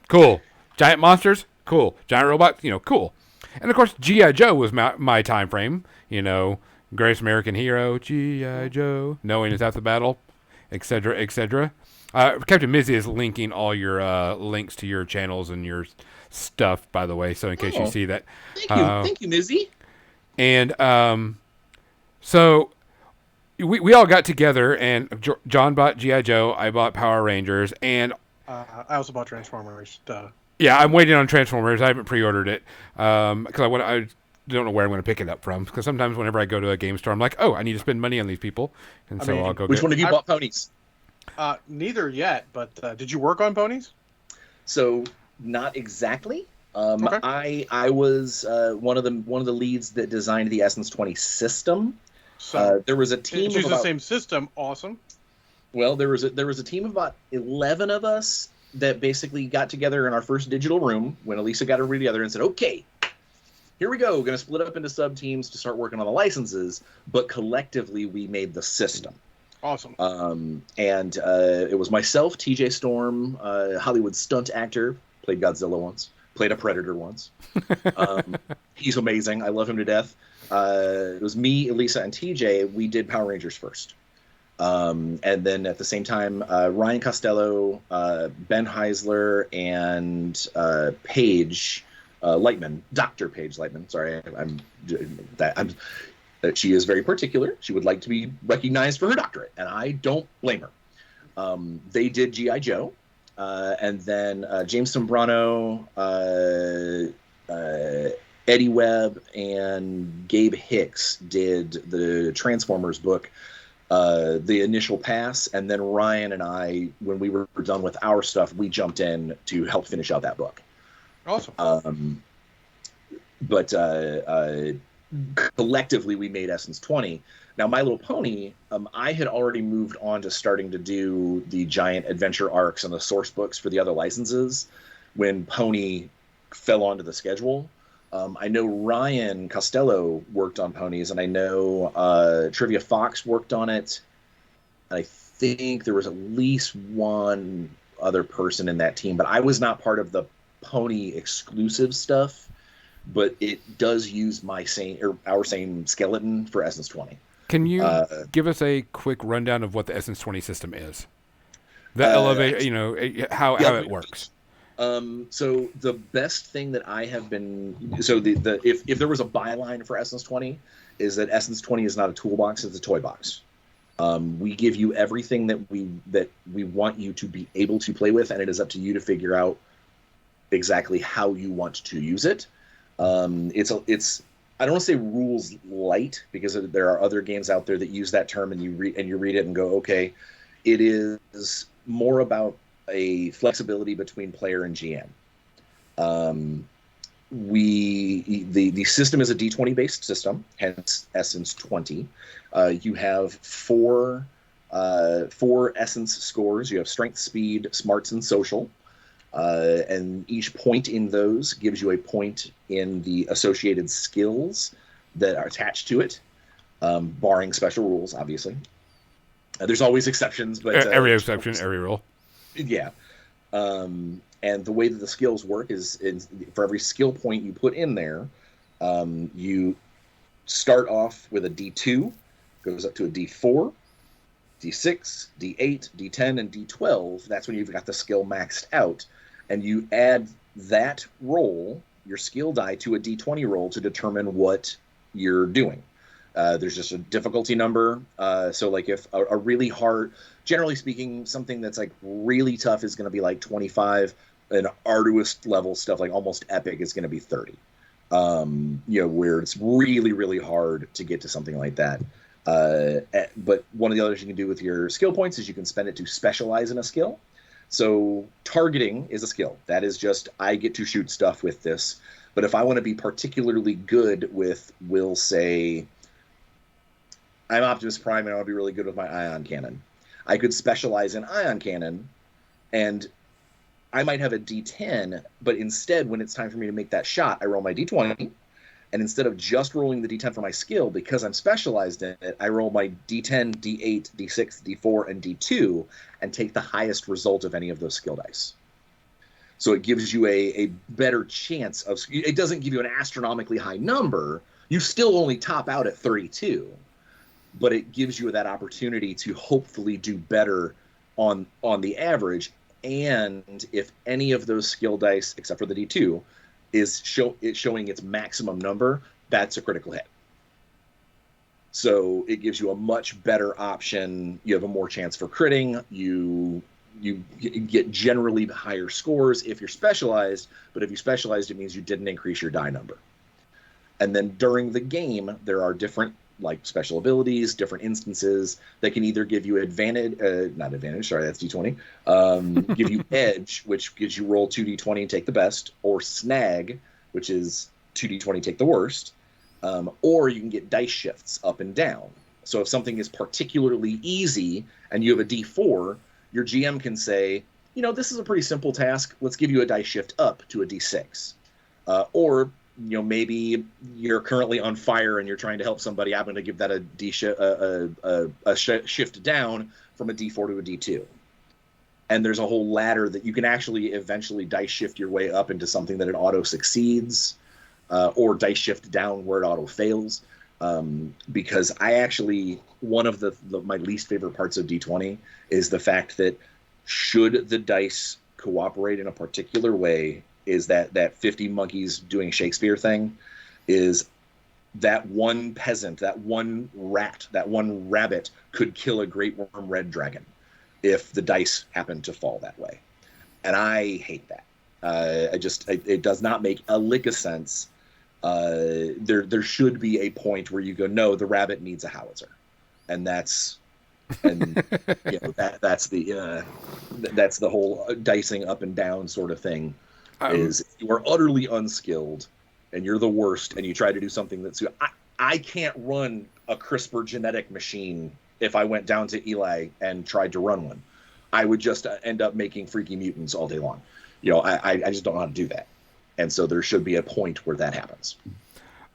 cool. Giant monsters, cool. Giant robots, cool. And of course, G.I. Joe was my time frame, Greatest American Hero, G.I. Joe, Knowing is Half the Battle, etc., etc. Captain Mizzy is linking all your links to your channels and your stuff, by the way, so in case you see that. Thank you, Mizzy. And so we all got together, and John bought G.I. Joe, I bought Power Rangers, and I also bought Transformers. Yeah, I'm waiting on Transformers. I haven't pre-ordered it because I don't know where I'm going to pick it up from. Because sometimes whenever I go to a game store, I'm like, oh, I need to spend money on these people, and I'll go. Which one have you bought ponies? Neither yet, but did you work on ponies? So not exactly. Okay. I was one of the leads that designed the Essence 20 system. So there was a team of the same system. Awesome. Well, there was a team of about 11 of us that basically got together in our first digital room when Elisa got everybody together and said, okay, here we go. We're going to split up into sub teams to start working on the licenses, but collectively we made the system. Awesome. And it was myself, TJ Storm, Hollywood stunt actor, played Godzilla once, played a Predator once. He's amazing. I love him to death. It was me, Elisa, and TJ. We did Power Rangers first. And then at the same time, Ryan Costello, Ben Heisler, and Paige Lightman, Dr. Paige Lightman. Sorry, she is very particular. She would like to be recognized for her doctorate, and I don't blame her. They did G.I. Joe, and then James Sombrano, Eddie Webb, and Gabe Hicks did the Transformers book, the initial pass, and then Ryan and I, when we were done with our stuff, we jumped in to help finish out that book. Awesome. But collectively, we made Essence 20. Now, My Little Pony, I had already moved on to starting to do the giant adventure arcs and the source books for the other licenses when Pony fell onto the schedule. I know Ryan Costello worked on Ponies, and I know Trivia Fox worked on it. I think there was at least one other person in that team, but I was not part of the Pony exclusive stuff. But it does use our same skeleton for Essence 20. Can you give us a quick rundown of what the Essence 20 system is? The elevator, how it works. So the best thing that I have been if there was a byline for Essence 20 is that Essence 20 is not a toolbox, it's a toy box. We give you everything that we want you to be able to play with, and it is up to you to figure out exactly how you want to use it. It's I don't want to say rules light, because there are other games out there that use that term, and you read it and go, okay. It is more about a flexibility between player and GM. The system is a D20 based system, hence Essence 20. You have four Essence scores. You have Strength, Speed, Smarts, and Social. And each point in those gives you a point in the associated skills that are attached to it, barring special rules, obviously. There's always exceptions, but every exception, every rule. Yeah. And the way that the skills work is for every skill point you put in there, you start off with a D2, goes up to a D4, D6, D8, D10, and D12. That's when you've got the skill maxed out. And you add that roll, your skill die, to a D20 roll to determine what you're doing. There's just a difficulty number. So like if a really hard, generally speaking, something that's like really tough is going to be like 25, and arduous level stuff like almost epic is going to be 30. Where it's really, really hard to get to something like that. But one of the others you can do with your skill points is you can spend it to specialize in a skill. So targeting is a skill. That is just, I get to shoot stuff with this. But if I want to be particularly good with, we'll say, I'm Optimus Prime and I want to be really good with my ion cannon, I could specialize in ion cannon, and I might have a D10, but instead, when it's time for me to make that shot, I roll my D20, and instead of just rolling the D10 for my skill, because I'm specialized in it, I roll my D10, D8, D6, D4, and D2, and take the highest result of any of those skill dice. So it gives you a better chance of, it doesn't give you an astronomically high number, you still only top out at 32, but it gives you that opportunity to hopefully do better on the average. And if any of those skill dice, except for the D2, is showing its maximum number, that's a critical hit. So it gives you a much better option. You have a more chance for critting. You get generally higher scores if you're specialized, but if you specialized, it means you didn't increase your die number. And then during the game, there are different like special abilities, different instances that can either give you not advantage, sorry, that's D20, give you edge, which gives you roll 2D20 and take the best, or snag, which is 2D20, take the worst, or you can get dice shifts up and down. So if something is particularly easy and you have a D4, your GM can say, this is a pretty simple task, let's give you a dice shift up to a D6. Or maybe you're currently on fire and you're trying to help somebody. I'm going to give that a shift down from a D4 to a D2. And there's a whole ladder that you can actually eventually dice shift your way up into something that it auto succeeds, or dice shift down where it auto fails. Because I actually, one of my least favorite parts of D20 is the fact that should the dice cooperate in a particular way, is that 50 monkeys doing Shakespeare thing, is that one peasant, that one rat, that one rabbit could kill a great worm red dragon if the dice happen to fall that way. And I hate that. It does not make a lick of sense. There should be a point where you go, no, the rabbit needs a howitzer. And that's that's the whole dicing up and down sort of thing. Is you are utterly unskilled and you're the worst, and you try to do something that's I can't run a CRISPR genetic machine. If I went down to Eli and tried to run one, I would just end up making freaky mutants all day long. I just don't know how to do that. And so there should be a point where that happens.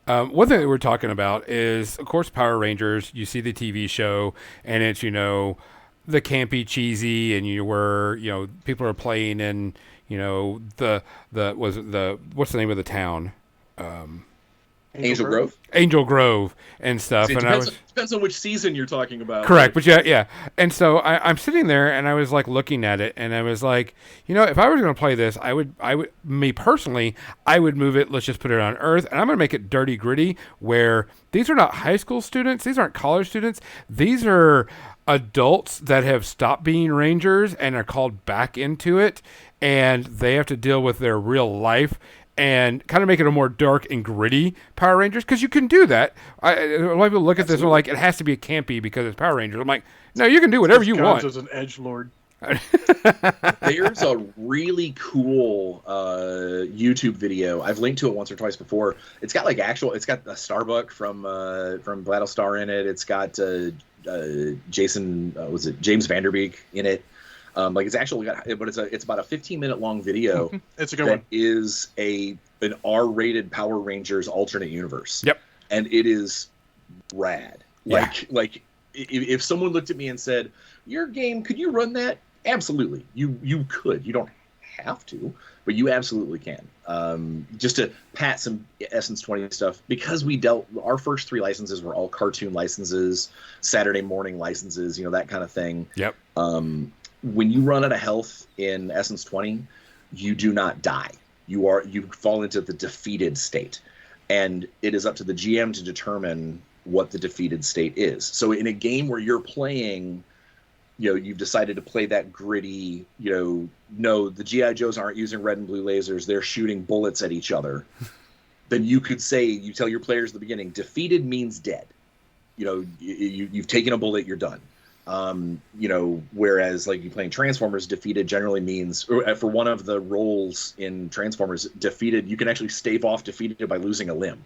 One thing that we're talking about is, of course, Power Rangers. You see the TV show, and it's, the campy, cheesy, and people are playing in, what's the name of the town? Angel Grove. Angel Grove and stuff. See, it and depends on which season you're talking about. Correct, but yeah. And so I'm sitting there and I was like looking at it and I was like, if I was going to play this, I would, me personally, I would move it. Let's just put it on Earth, and I'm going to make it dirty gritty. Where these are not high school students, these aren't college students, these are adults that have stopped being Rangers and are called back into it, and they have to deal with their real life. And kind of make it a more dark and gritty Power Rangers, because you can do that. A lot of people look at this and are like, it has to be campy because it's Power Rangers. I'm like, no, you can do whatever you want. As an edgelord. There's a really cool YouTube video. I've linked to it once or twice before. It's got it's got a Starbuck from Battlestar in it. It's got James Vanderbeek in it. It's actually got, but it's about a 15-minute long video. It's a good one. Is an R-rated Power Rangers alternate universe. Yep. And it is rad. Yeah. If someone looked at me and said, "Your game, could you run that?" Absolutely, you could. You don't have to, but you absolutely can. Just to pat some Essence 20 stuff, because our first 3 licenses were all cartoon licenses, Saturday morning licenses, that kind of thing. Yep. When you run out of health in Essence 20, you do not die. You fall into the defeated state, and it is up to the GM to determine what the defeated state is. So in a game where you're playing, you've decided to play that gritty, no, the G.I. Joes aren't using red and blue lasers, they're shooting bullets at each other. Then you could say, you tell your players at the beginning, defeated means dead. You've taken a bullet, you're done. Whereas you playing Transformers, defeated generally means, for one of the roles in Transformers, defeated, you can actually stave off defeated by losing a limb.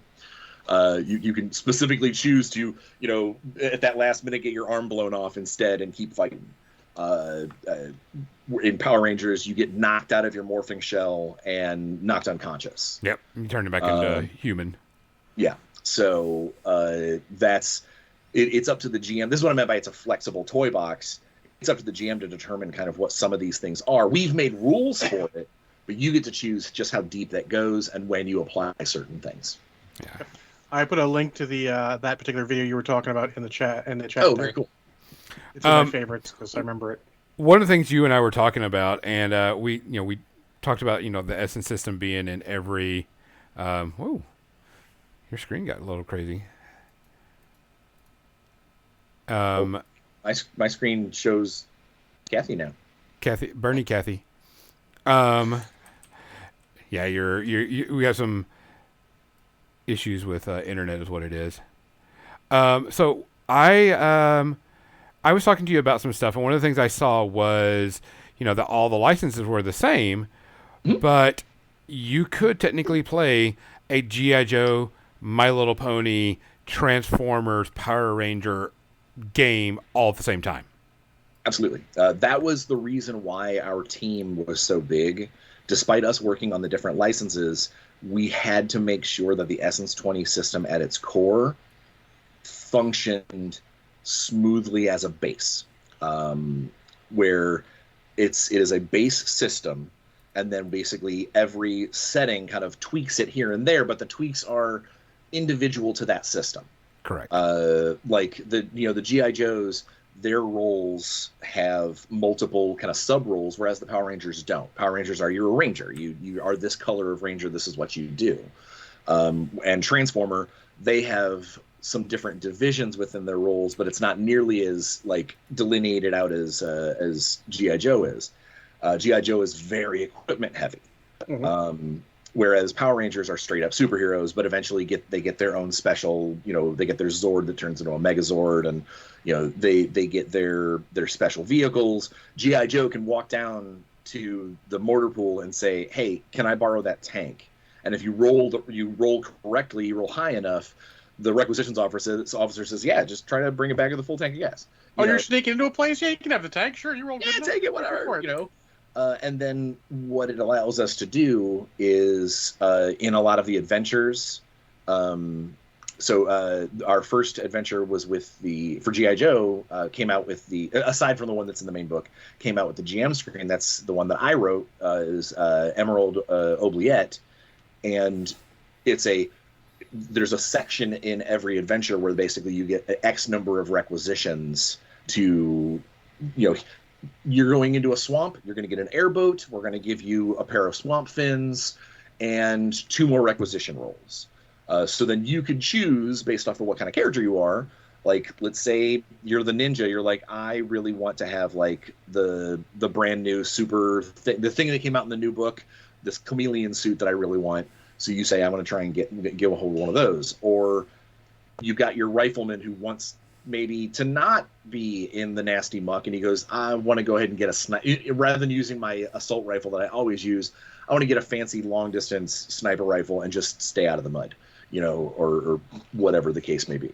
You can specifically choose to, at that last minute, get your arm blown off instead and keep fighting. In Power Rangers, you get knocked out of your morphing shell and knocked unconscious. Yep, you turn it back into human. Yeah, so it's up to the GM. This is what I meant by it's a flexible toy box. It's up to the GM to determine kind of what some of these things are. We've made rules for it, but you get to choose just how deep that goes and when you apply certain things. Yeah. I put a link to the that particular video you were talking about in the chat. Oh, very cool. It's one of my favorites because I remember it. One of the things you and I were talking about, and we talked about the Essence system being in every. Whoa, your screen got a little crazy. My screen shows Cathys now. Cathys. Yeah, we have some issues with internet, is what it is. So I was talking to you about some stuff, and one of the things I saw was that all the licenses were the same, but you could technically play a G.I. Joe, My Little Pony, Transformers, Power Ranger game all at the same time. Absolutely. That was the reason why our team was so big. Despite us working on the different licenses, we had to make sure that the Essence 20 system at its core functioned smoothly as a base, where it is a base system, and then basically every setting kind of tweaks it here and there, but the tweaks are individual to that system. Correct. The G.I. Joes, their roles have multiple kind of sub roles, whereas the Power Rangers don't. Power Rangers are, you're a ranger. You are this color of ranger. This is what you do. And Transformer, they have some different divisions within their roles, but it's not nearly as delineated out as G.I. Joe is. G.I. Joe is very equipment heavy. Mm-hmm. Whereas Power Rangers are straight up superheroes, but eventually they get their own special, they get their Zord that turns into a Megazord, and they get their special vehicles. G.I. Joe can walk down to the mortar pool and say, "Hey, can I borrow that tank?" And if you roll correctly, you roll high enough, the requisitions officer says, "Yeah, just try to bring it back with a full tank of gas." You're sneaking into a place? Yeah, you can have the tank. Sure, you roll good. Yeah, take it, whatever. And then what it allows us to do is in a lot of the adventures. So our first adventure was for G.I. Joe, came out with aside from the one that's in the main book, came out with the GM screen. That's the one that I wrote, is Emerald Oubliette. And it's a there's a section in every adventure where basically you get X number of requisitions to, you know, you're going into a swamp, you're going to get an airboat, we're going to give you a pair of swamp fins and 2 more requisition rolls. So then you could choose based off of what kind of character you are. Like, let's say you're the ninja, you're like, I really want to have like the brand new super the thing that came out in the new book, this chameleon suit that I really want. So you say, I'm going to try and get a hold of one of those. Or you've got your rifleman who wants maybe to not be in the nasty muck, and he goes, I want to go ahead and get a sniper. Rather than using my assault rifle that I always use, I want to get a fancy long distance sniper rifle and just stay out of the mud, you know, or whatever the case may be.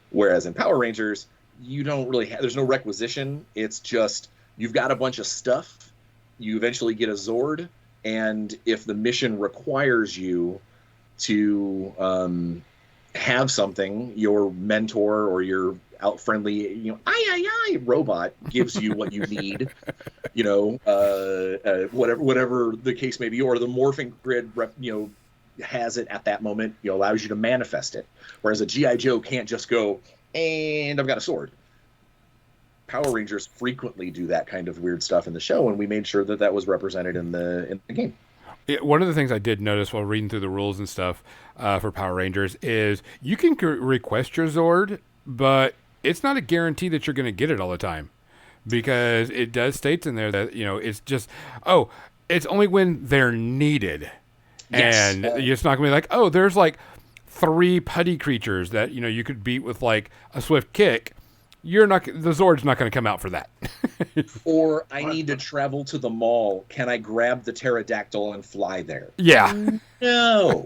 Whereas in Power Rangers, you don't really there's no requisition. It's just you've got a bunch of stuff. You eventually get a Zord, and if the mission requires you to have something, your mentor or your out friendly, you know, robot gives you what you need, you know, whatever the case may be, or the morphing grid, you know, has it at that moment, you know, allows you to manifest it. Whereas a G.I. Joe can't just go, and I've got a sword. Power Rangers frequently do that kind of weird stuff in the show, and we made sure that was represented in the game. One of the things I did notice while reading through the rules and stuff for Power Rangers is you can request your Zord, but it's not a guarantee that you're going to get it all the time, because it does states in there that, you know, it's just, it's only when they're needed. Yes. And it's not going to be like, there's like 3 putty creatures that, you know, you could beat with like a swift kick. The Zord's not going to come out for that. Or I need to travel to the mall. Can I grab the pterodactyl and fly there? Yeah. No.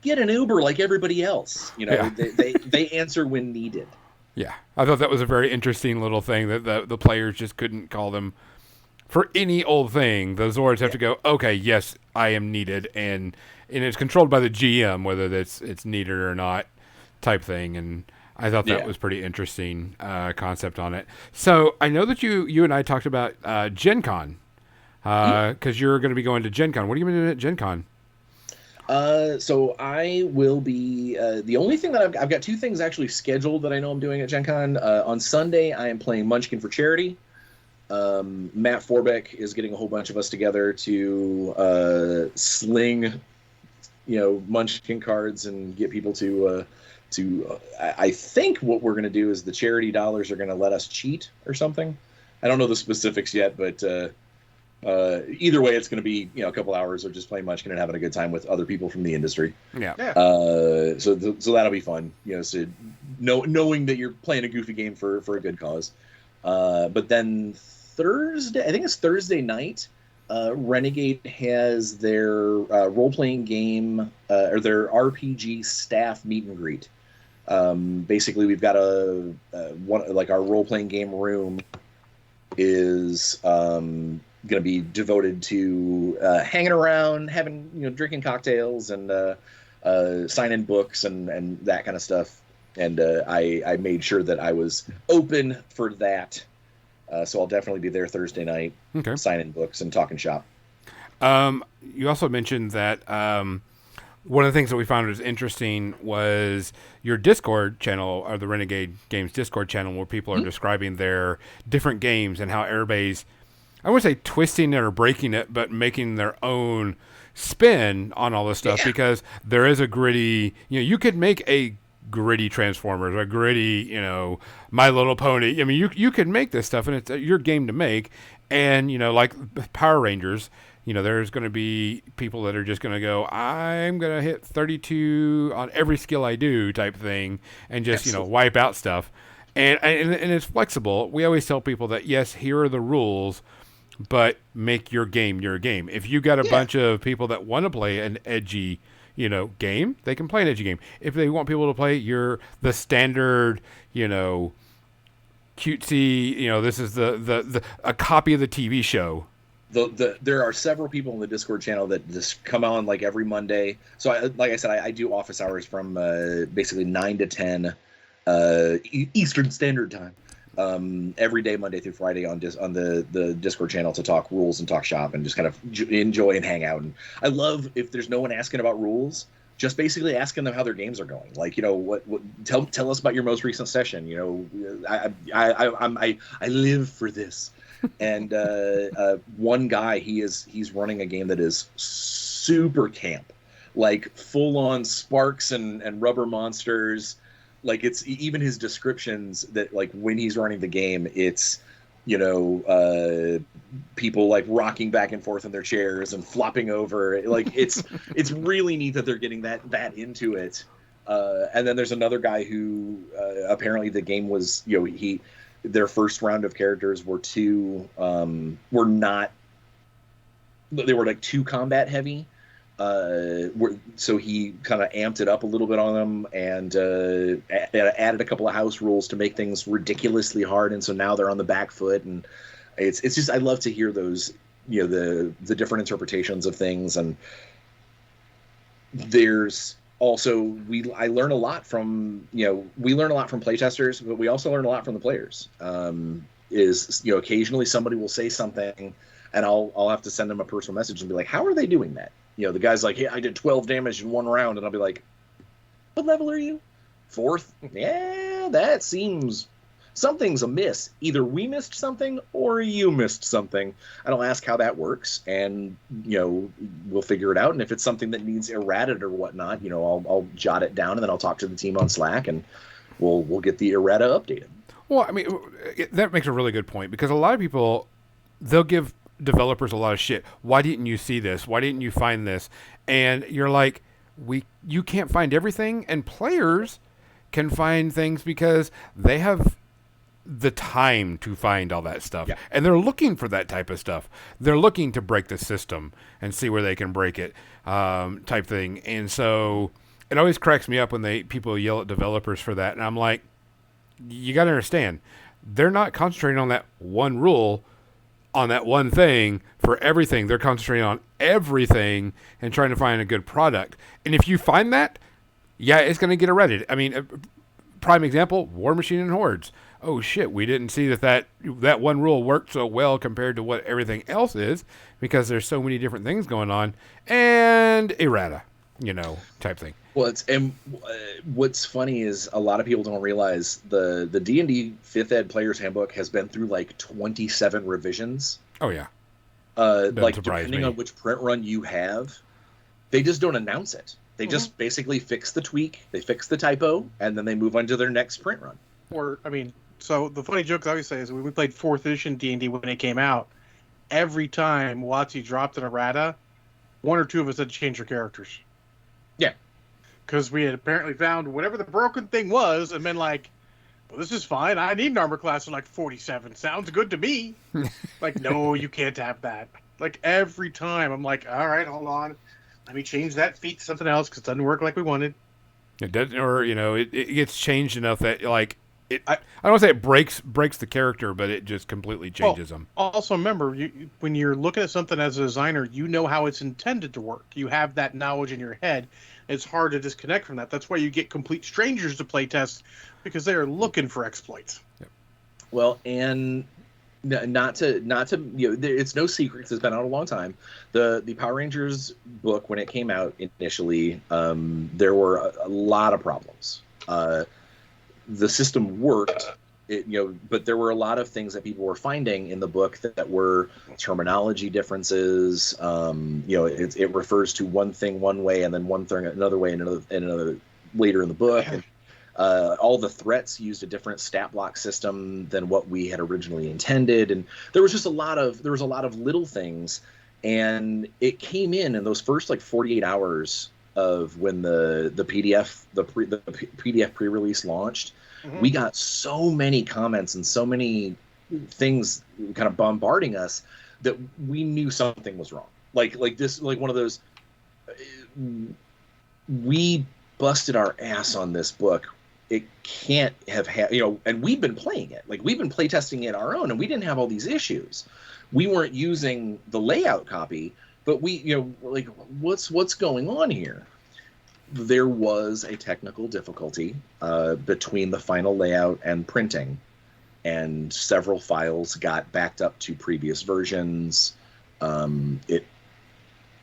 Get an Uber like everybody else. You know, they answer when needed. Yeah. I thought that was a very interesting little thing that the players just couldn't call them for any old thing. The Zords have to go, okay, yes, I am needed. And it's controlled by the GM, whether it's needed or not type thing. And I thought that was pretty interesting concept on it. So I know that you and I talked about Gen Con, because you're going to be going to Gen Con. What are you going to do at Gen Con? So I will be the only thing that I've got 2 things actually scheduled that I know I'm doing at Gen Con. On Sunday, I am playing Munchkin for charity. Matt Forbeck is getting a whole bunch of us together to sling, you know, Munchkin cards and get people to I think what we're going to do is the charity dollars are going to let us cheat or something. I don't know the specifics yet, but either way, it's going to be, you know, a couple hours of just playing Munchkin and having a good time with other people from the industry. Yeah. So that'll be fun, you know, so knowing that you're playing a goofy game for a good cause. But then Thursday, I think it's Thursday night, Renegade has their role-playing game or their RPG staff meet and greet. Basically, we've got our role-playing game room is going to be devoted to hanging around, having, you know, drinking cocktails and signing books and that kind of stuff. And I made sure that I was open for that. So I'll definitely be there Thursday night, signing books and talking shop. You also mentioned that one of the things that we found was interesting was your Discord channel, or the Renegade Games Discord channel, where people are describing their different games and how everybody's, I wouldn't say twisting it or breaking it, but making their own spin on all this stuff, because there is a gritty, you know, you could make a gritty Transformers, a gritty, you know, My Little Pony. I mean, you could make this stuff, and it's your game to make. And, you know, like Power Rangers, you know, there's going to be people that are just going to go, I'm going to hit 32 on every skill I do type thing, and just, you know, wipe out stuff. And it's flexible. We always tell people that, yes, here are the rules, but make your game your game. If you got a bunch of people that want to play an edgy, you know, game, they can play an edgy game. If they want people to play the standard, you know, cutesy, you know, this is a copy of the TV show. There are several people in the Discord channel that just come on like every Monday. So like I said, I do office hours from basically 9 to 10 Eastern Standard Time. every day, Monday through Friday on the Discord channel to talk rules and talk shop and just kind of enjoy and hang out. And I love if there's no one asking about rules, just basically asking them how their games are going. Like, what tell us about your most recent session. I live for this. And one guy, he's running a game that is super camp, like full on sparks and rubber monsters. Like, it's even his descriptions that, like, when he's running the game, it's, people like rocking back and forth in their chairs and flopping over. Like, it's really neat that they're getting that into it. And then there's another guy who apparently the game was, their first round of characters were they were like too combat heavy. So he kind of amped it up a little bit on them and added a couple of house rules to make things ridiculously hard. And so now they're on the back foot, and it's just, I love to hear those, the different interpretations of things. And there's also, I learn a lot from, we learn a lot from playtesters, but we also learn a lot from the players. Occasionally somebody will say something and I'll have to send them a personal message and be like, how are they doing that? The guy's like, yeah, I did 12 damage in one round. And I'll be like, what level are you? 4th? Yeah, that seems, something's amiss. Either we missed something or you missed something. And I'll ask how that works. And, we'll figure it out. And if it's something that needs errated or whatnot, I'll jot it down and then I'll talk to the team on Slack and we'll get the errata updated. Well, I mean, that makes a really good point, because a lot of people, they'll give developers a lot of shit. Why didn't you see this? Why didn't you find this? And you're like, you can't find everything, and players can find things because they have the time to find all that stuff. Yeah. And they're looking for that type of stuff. They're looking to break the system and see where they can break it, type thing. And so it always cracks me up when people yell at developers for that. And I'm like, you got to understand, they're not concentrating on that one rule, on that one thing for everything. They're concentrating on everything and trying to find a good product. And if you find that, yeah, it's going to get errated. I mean, prime example, War Machine and Hordes. Oh shit, we didn't see that one rule worked so well compared to what everything else is, because there's so many different things going on, and errata, type thing. Well, what's funny is a lot of people don't realize the D&D 5th Ed Player's Handbook has been through like 27 revisions. Oh yeah. Like depending on which print run you have, they just don't announce it. They just basically fix the tweak, they fix the typo, and then they move on to their next print run. Or, I mean, so the funny joke I always say is when we played 4th edition D&D when it came out, every time WotC dropped an errata, one or two of us had to change our characters. Yeah. Because we had apparently found whatever the broken thing was and been like, well, this is fine. I need an armor class of like 47. Sounds good to me. Like, no, you can't have that. Like, every time I'm like, all right, hold on. Let me change that feat to something else because it doesn't work like we wanted. It doesn't, or, it gets changed enough that, like, I don't want to say it breaks the character, but it just completely changes them. Also, remember, when you're looking at something as a designer, you know how it's intended to work. You have that knowledge in your head. It's hard to disconnect from that. That's why you get complete strangers to play test, because they are looking for exploits. Yep. Well, and not to it's no secret. It's been out a long time. The Power Rangers book, when it came out initially, there were a lot of problems. The system worked, but there were a lot of things that people were finding in the book that were terminology differences. It refers to one thing one way and then one thing another way and another later in the book. And, all the threats used a different stat block system than what we had originally intended, and there was just a lot of little things. And it came in those first like 48 hours of when the PDF PDF pre-release launched. We got so many comments and so many things kind of bombarding us that we knew something was wrong. Like this, like one of those, we busted our ass on this book. It can't have had, and we've been playing it. Like, we've been playtesting it our own, and we didn't have all these issues. We weren't using the layout copy, but we, like, what's going on here? There was a technical difficulty between the final layout and printing and several files got backed up to previous versions.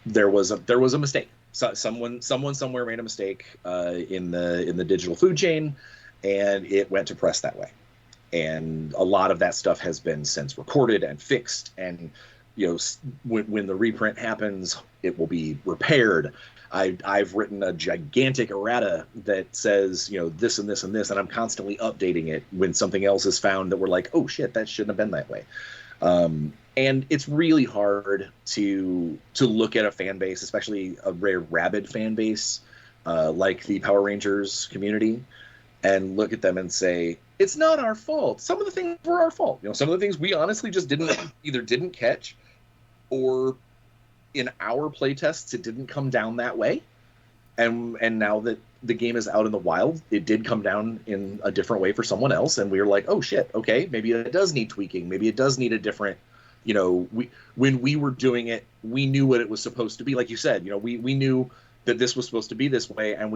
There was a mistake. So someone somewhere made a mistake in the digital food chain, and it went to press that way. And a lot of that stuff has been since recorded and fixed. And when the reprint happens, it will be repaired. I've written a gigantic errata that says, this and this and this, and I'm constantly updating it when something else is found that we're like, oh shit, that shouldn't have been that way. And it's really hard to look at a fan base, especially a rare rabid fan base, like the Power Rangers community, and look at them and say, it's not our fault. Some of the things were our fault. Some of the things we honestly just didn't catch, or in our playtests, it didn't come down that way. And now that the game is out in the wild, it did come down in a different way for someone else. And we were like, oh shit, okay, maybe it does need tweaking. Maybe it does need a different, when we were doing it, we knew what it was supposed to be. Like you said, we knew that this was supposed to be this way. And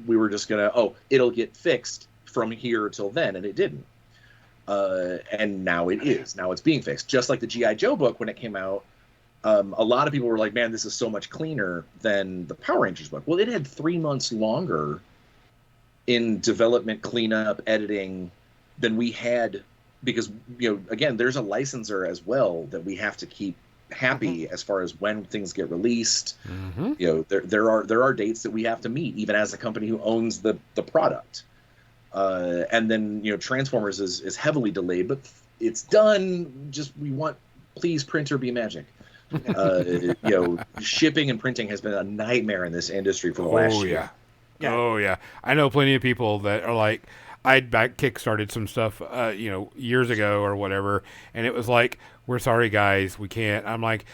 we were just gonna, it'll get fixed from here till then. And it didn't. And now it is. Now it's being fixed. Just like the G.I. Joe book, when it came out, a lot of people were like, man, this is so much cleaner than the Power Rangers book. Well, it had 3 months longer in development, cleanup, editing than we had, because, again, there's a licensor as well that we have to keep happy as far as when things get released. There are dates that we have to meet, even as a company who owns the product. And then, Transformers is heavily delayed, but it's done. Just, please, printer, be magic. Shipping and printing has been a nightmare in this industry for the last year. Oh yeah. I know plenty of people that are like, I'd kickstarted some stuff, years ago or whatever, and it was like, we're sorry guys, we can't. I'm like,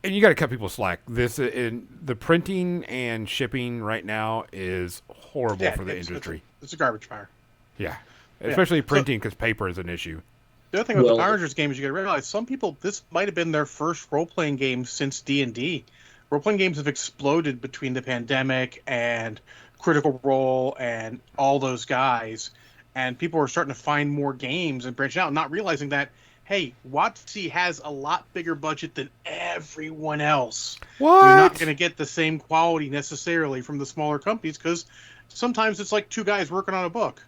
and you got to cut people slack. The printing and shipping right now is horrible for the industry. It's a garbage fire. Yeah, especially printing, because paper is an issue. The other thing about the Power Rangers game is you got to realize some people, this might have been their first role-playing game since D&D. Role-playing games have exploded between the pandemic and Critical Role and all those guys, and people are starting to find more games and branch out, not realizing that, hey, WotC has a lot bigger budget than everyone else. What? You're not going to get the same quality necessarily from the smaller companies, because sometimes it's like 2 guys working on a book.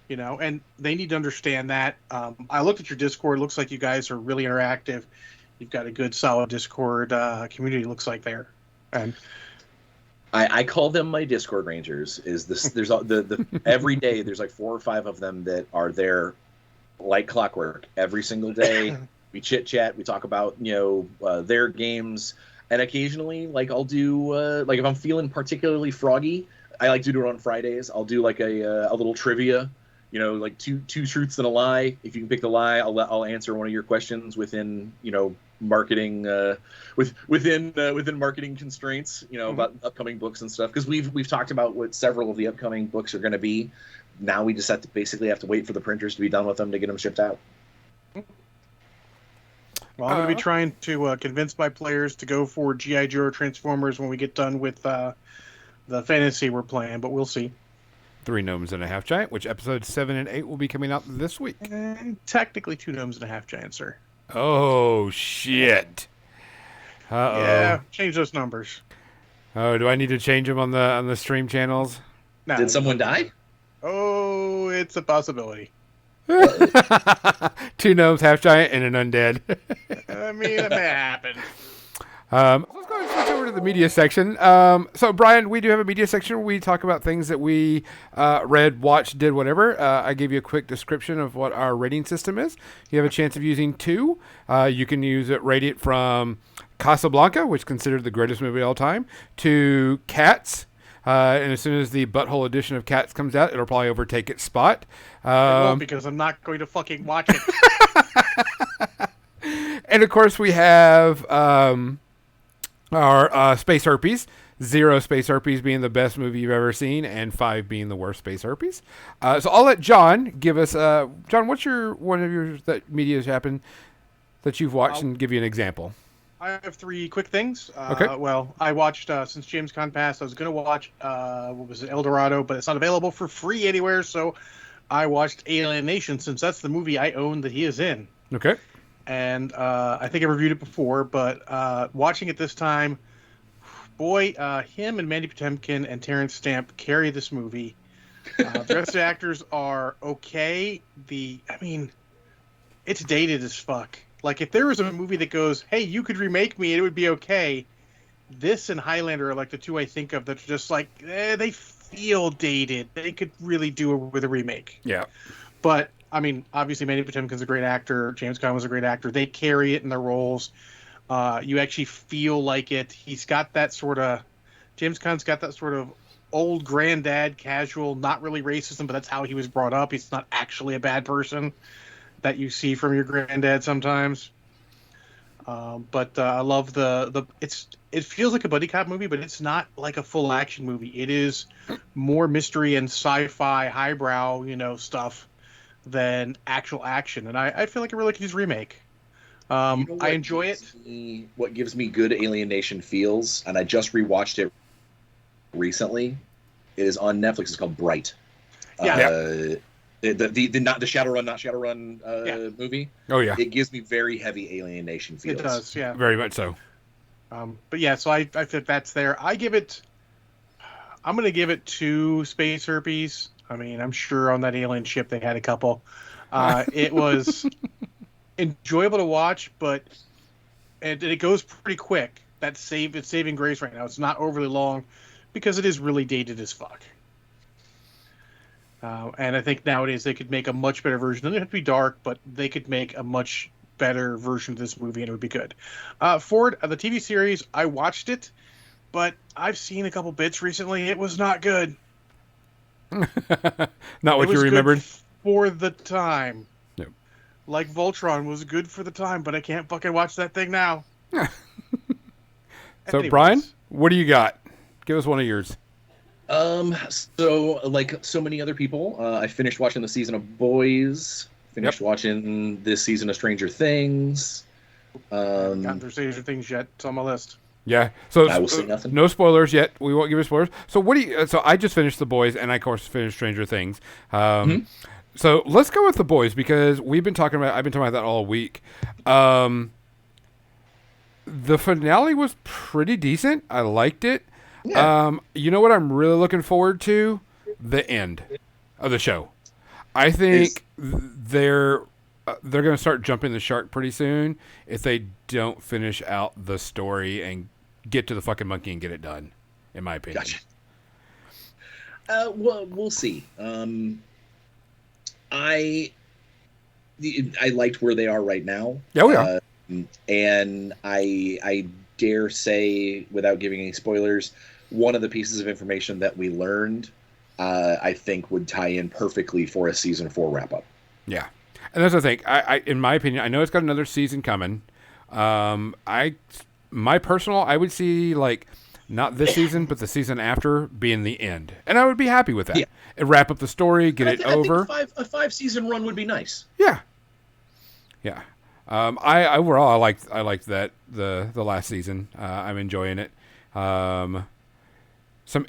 And they need to understand that. I looked at your Discord. It looks like you guys are really interactive. You've got a good, solid Discord community, looks like there. And I call them my Discord Rangers. There's the every day there's like 4 or 5 of them that are there like clockwork every single day. We chit chat. We talk about their games, and occasionally I'll do if I'm feeling particularly froggy, I like to do it on Fridays. I'll do like a little trivia. Like two truths and a lie. If you can pick the lie, I'll answer one of your questions within marketing within marketing constraints. About upcoming books and stuff, because we've talked about what several of the upcoming books are going to be. Now we just have to wait for the printers to be done with them to get them shipped out. Well, I'm going to be trying to convince my players to go for G.I. Joe or Transformers when we get done with the fantasy we're playing, but we'll see. 3 Gnomes and a Half Giant, which episodes 7 and 8 will be coming out this week. Technically 2 Gnomes and a Half Giant, sir. Oh, shit. Uh-oh. Yeah, change those numbers. Oh, do I need to change them on the stream channels? No. Did someone die? Oh, it's a possibility. 2 Gnomes, Half Giant, and an Undead. I mean, it may happen. Let's go ahead and switch over to the media section. So, Brian, we do have a media section where we talk about things that we read, watched, did, whatever. I gave you a quick description of what our rating system is. You have a chance of using 2. You can rate it from Casablanca, which is considered the greatest movie of all time, to Cats. And as soon as the butthole edition of Cats comes out, it'll probably overtake its spot. It won't, because I'm not going to fucking watch it. And, of course, we have... our Space Herpes, 0 Space Herpes being the best movie you've ever seen, and 5 being the worst Space Herpes. So I'll let John give us. John, what's one of your that media's happened that you've watched, and give you an example? I have 3 quick things. Okay. Well, I watched since James Con passed. I was going to watch what was it, El Dorado, but it's not available for free anywhere. So I watched Alien Nation since that's the movie I own that he is in. Okay. And I think I reviewed it before, but watching it this time, boy, him and Mandy Patinkin and Terrence Stamp carry this movie. The rest of the actors are okay. It's dated as fuck. Like, if there was a movie that goes, hey, you could remake me, it would be okay. This and Highlander are like the two I think of that are just like, they feel dated. They could really do it with a remake. Yeah. But, obviously Mandy Patinkin's a great actor. James Caan was a great actor. They carry it in their roles. You actually feel like it. James Caan's got that sort of old granddad, casual, not really racism, but that's how he was brought up. He's not actually a bad person that you see from your granddad sometimes. But I love it feels like a buddy cop movie, but it's not like a full action movie. It is more mystery and sci-fi, highbrow, stuff than actual action. And I feel like a really good remake. I enjoy it. What gives me good Alien Nation feels, and I just rewatched it recently. It is on Netflix. It's called Bright. Yeah. The not the Shadowrun movie. Oh yeah. It gives me very heavy Alien Nation feels. It does, yeah. Very much so. But yeah, so I think that's there. I'm going to give it 2 space herpes. I'm sure on that alien ship they had a couple. It was enjoyable to watch, but it goes pretty quick. It's saving grace right now. It's not overly long because it is really dated as fuck. And I think nowadays they could make a much better version. It doesn't have to be dark, but they could make a much better version of this movie and it would be good. Ford, the TV series, I watched it, but I've seen a couple bits recently. It was not good. Not what you remembered? For the time. Yep. Like Voltron was good for the time, but I can't fucking watch that thing now. So, Brian, what do you got? Give us one of yours. So like so many other people, I finished watching the season of Boys. Finished watching this season of Stranger Things. Haven't gotten through Stranger Things yet. It's on my list. Yeah. So I will say nothing. No spoilers yet. We won't give you spoilers. So what do you? So I just finished The Boys, and I of course finished Stranger Things. So let's go with The Boys because I've been talking about that all week. The finale was pretty decent. I liked it. Yeah. You know what I'm really looking forward to? The end of the show. I think they're going to start jumping the shark pretty soon if they don't finish out the story and get to the fucking monkey and get it done, in my opinion. Gotcha. Well, we'll see. I liked where they are right now. Yeah, we are. And I dare say, without giving any spoilers, one of the pieces of information that we learned, I think, would tie in perfectly for a season 4 wrap up. Yeah, and that's the thing. I in my opinion, I know it's got another season coming. I would see like not this season, but the season after being the end, and I would be happy with that. Yeah. And wrap up the story, get it over. I think a 5-season run would be nice. Yeah, yeah. I overall I liked that the last season. I'm enjoying it. Some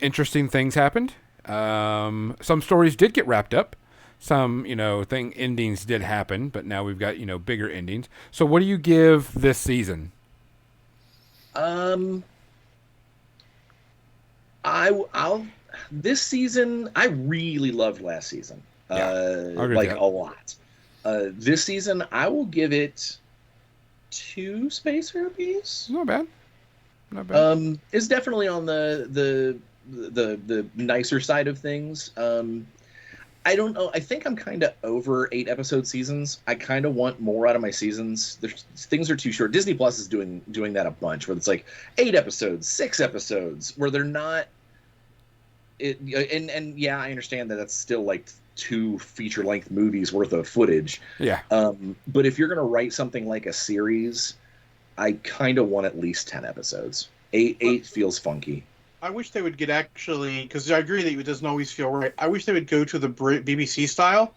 interesting things happened. Some stories did get wrapped up. Some endings did happen, but now we've got bigger endings. So what do you give this season? This season I really loved last season. Like a lot. This season, I will give it 2 space herpes. Not bad. It's definitely on the nicer side of things. I don't know. I think I'm kind of over 8-episode seasons. I kind of want more out of my seasons. Things are too short. Disney Plus is doing that a bunch, where it's like 8 episodes, 6 episodes, where they're not. And yeah, I understand that that's still like 2 feature-length movies worth of footage. Yeah. But if you're going to write something like a series, I kind of want at least 10 episodes. 8 feels funky. I wish they would get because I agree that it doesn't always feel right. I wish they would go to the BBC style,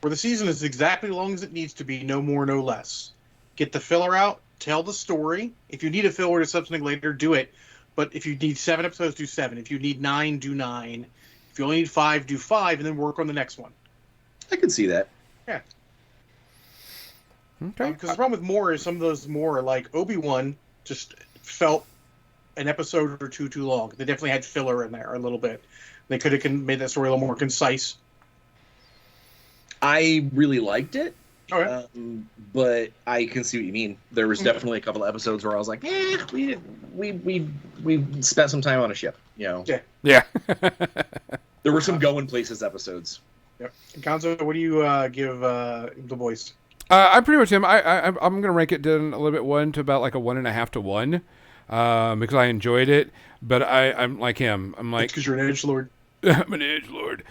where the season is exactly as long as it needs to be, no more, no less. Get the filler out, tell the story. If you need a filler to something later, do it. But if you need 7 episodes, do 7. If you need 9, do 9. If you only need 5, do 5, and then work on the next one. I could see that. Yeah. Okay. Because the problem with more is some of those more, like Obi-Wan, just felt an episode or two too long. They definitely had filler in there a little bit. They could have made that story a little more concise. I really liked it. Okay. But I can see what you mean. There was definitely a couple of episodes where I was like, we spent some time on a ship, you know. Yeah. There were some going places episodes. Yep. Gonzo, what do you give The Voice? I'm pretty much him. I'm going to rank it down a little bit 1 to about like a 1.5 to 1, because I enjoyed it. But I'm like him. I'm like, because you're an edgelord. I'm an edgelord.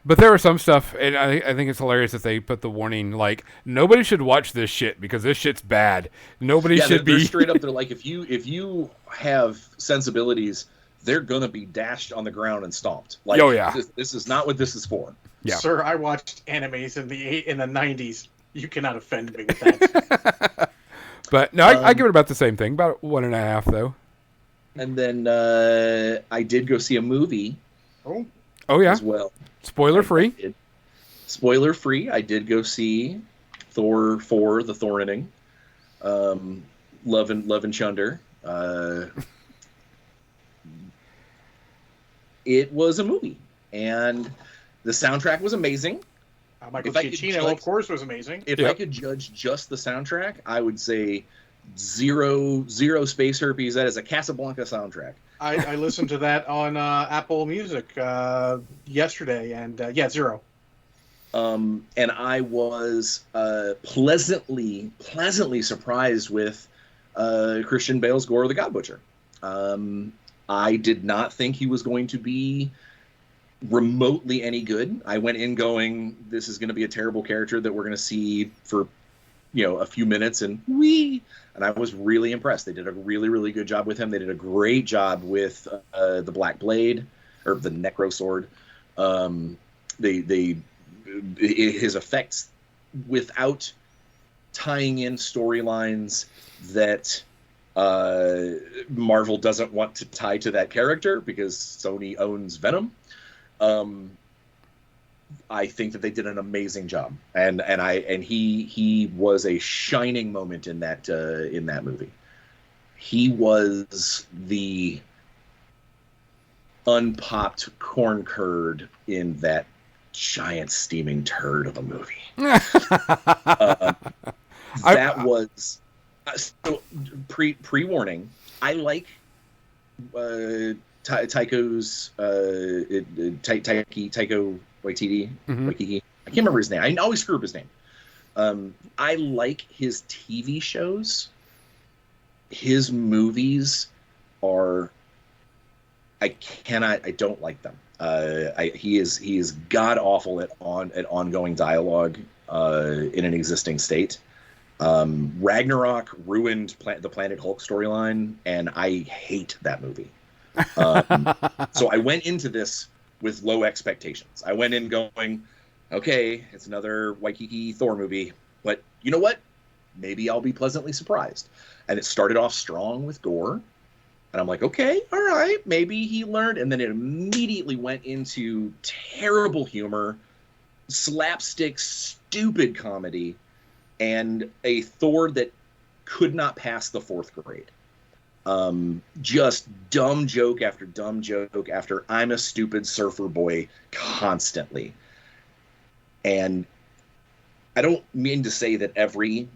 But there was some stuff, and I think it's hilarious that they put the warning, like, nobody should watch this shit because this shit's bad. Nobody should be. They're straight up. They're like, if you have sensibilities, they're gonna be dashed on the ground and stomped. Like, oh yeah, this is not what this is for. Yeah, sir, I watched animes in the 90s. You cannot offend me with that. But no, I give it about the same thing, about 1.5 though. And then I did go see a movie. Oh yeah, as well. Spoiler free. Spoiler free. I did go see Thor 4: The Thorning. Love and Chunder. It was a movie, and the soundtrack was amazing. Michael Giacchino, of course, was amazing. If I could judge just the soundtrack, I would say zero space herpes. That is a Casablanca soundtrack. I listened to that on Apple Music yesterday, and 0. And I was pleasantly surprised with Christian Bale's Gore the God Butcher. I did not think he was going to be remotely any good. I went in going, this is going to be a terrible character that we're going to see for a few minutes, and I was really impressed. They did a really, really good job with him. They did a great job with the Black Blade, or the Necro Sword. His effects, without tying in storylines that Marvel doesn't want to tie to that character because Sony owns Venom. I think that they did an amazing job, and he was a shining moment in that movie. He was the unpopped corn curd in that giant steaming turd of a movie. That was so pre-warning. I like Taiko's Taiko Waititi. Waikiki. I can't remember his name. I always screw up his name. I like his TV shows. His movies are. I don't like them. He is god awful at ongoing dialogue in an existing state. Ragnarok ruined the Planet Hulk storyline, and I hate that movie. So I went into this with low expectations. I went in going, okay, it's another Waikiki Thor movie, but you know what? Maybe I'll be pleasantly surprised. And it started off strong with gore, and I'm like, okay, all right, maybe he learned. And then it immediately went into terrible humor, slapstick, stupid comedy, and a Thor that could not pass the 4th grade. Just dumb joke after dumb joke after I'm a stupid surfer boy constantly. And I don't mean to say that every,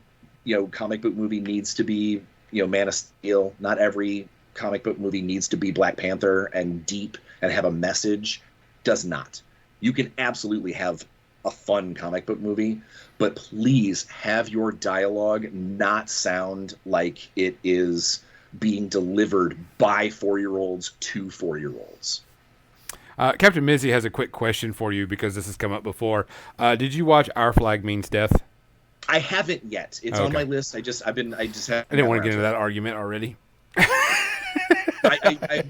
comic book movie needs to be, Man of Steel. Not every comic book movie needs to be Black Panther and deep and have a message. Does not. You can absolutely have a fun comic book movie, but please have your dialogue not sound like it is being delivered by 4-year-olds to 4-year-olds. Captain Mizzy has a quick question for you because this has come up before. Did you watch Our Flag Means Death? I haven't yet. It's on my list. I didn't want to get into that argument already.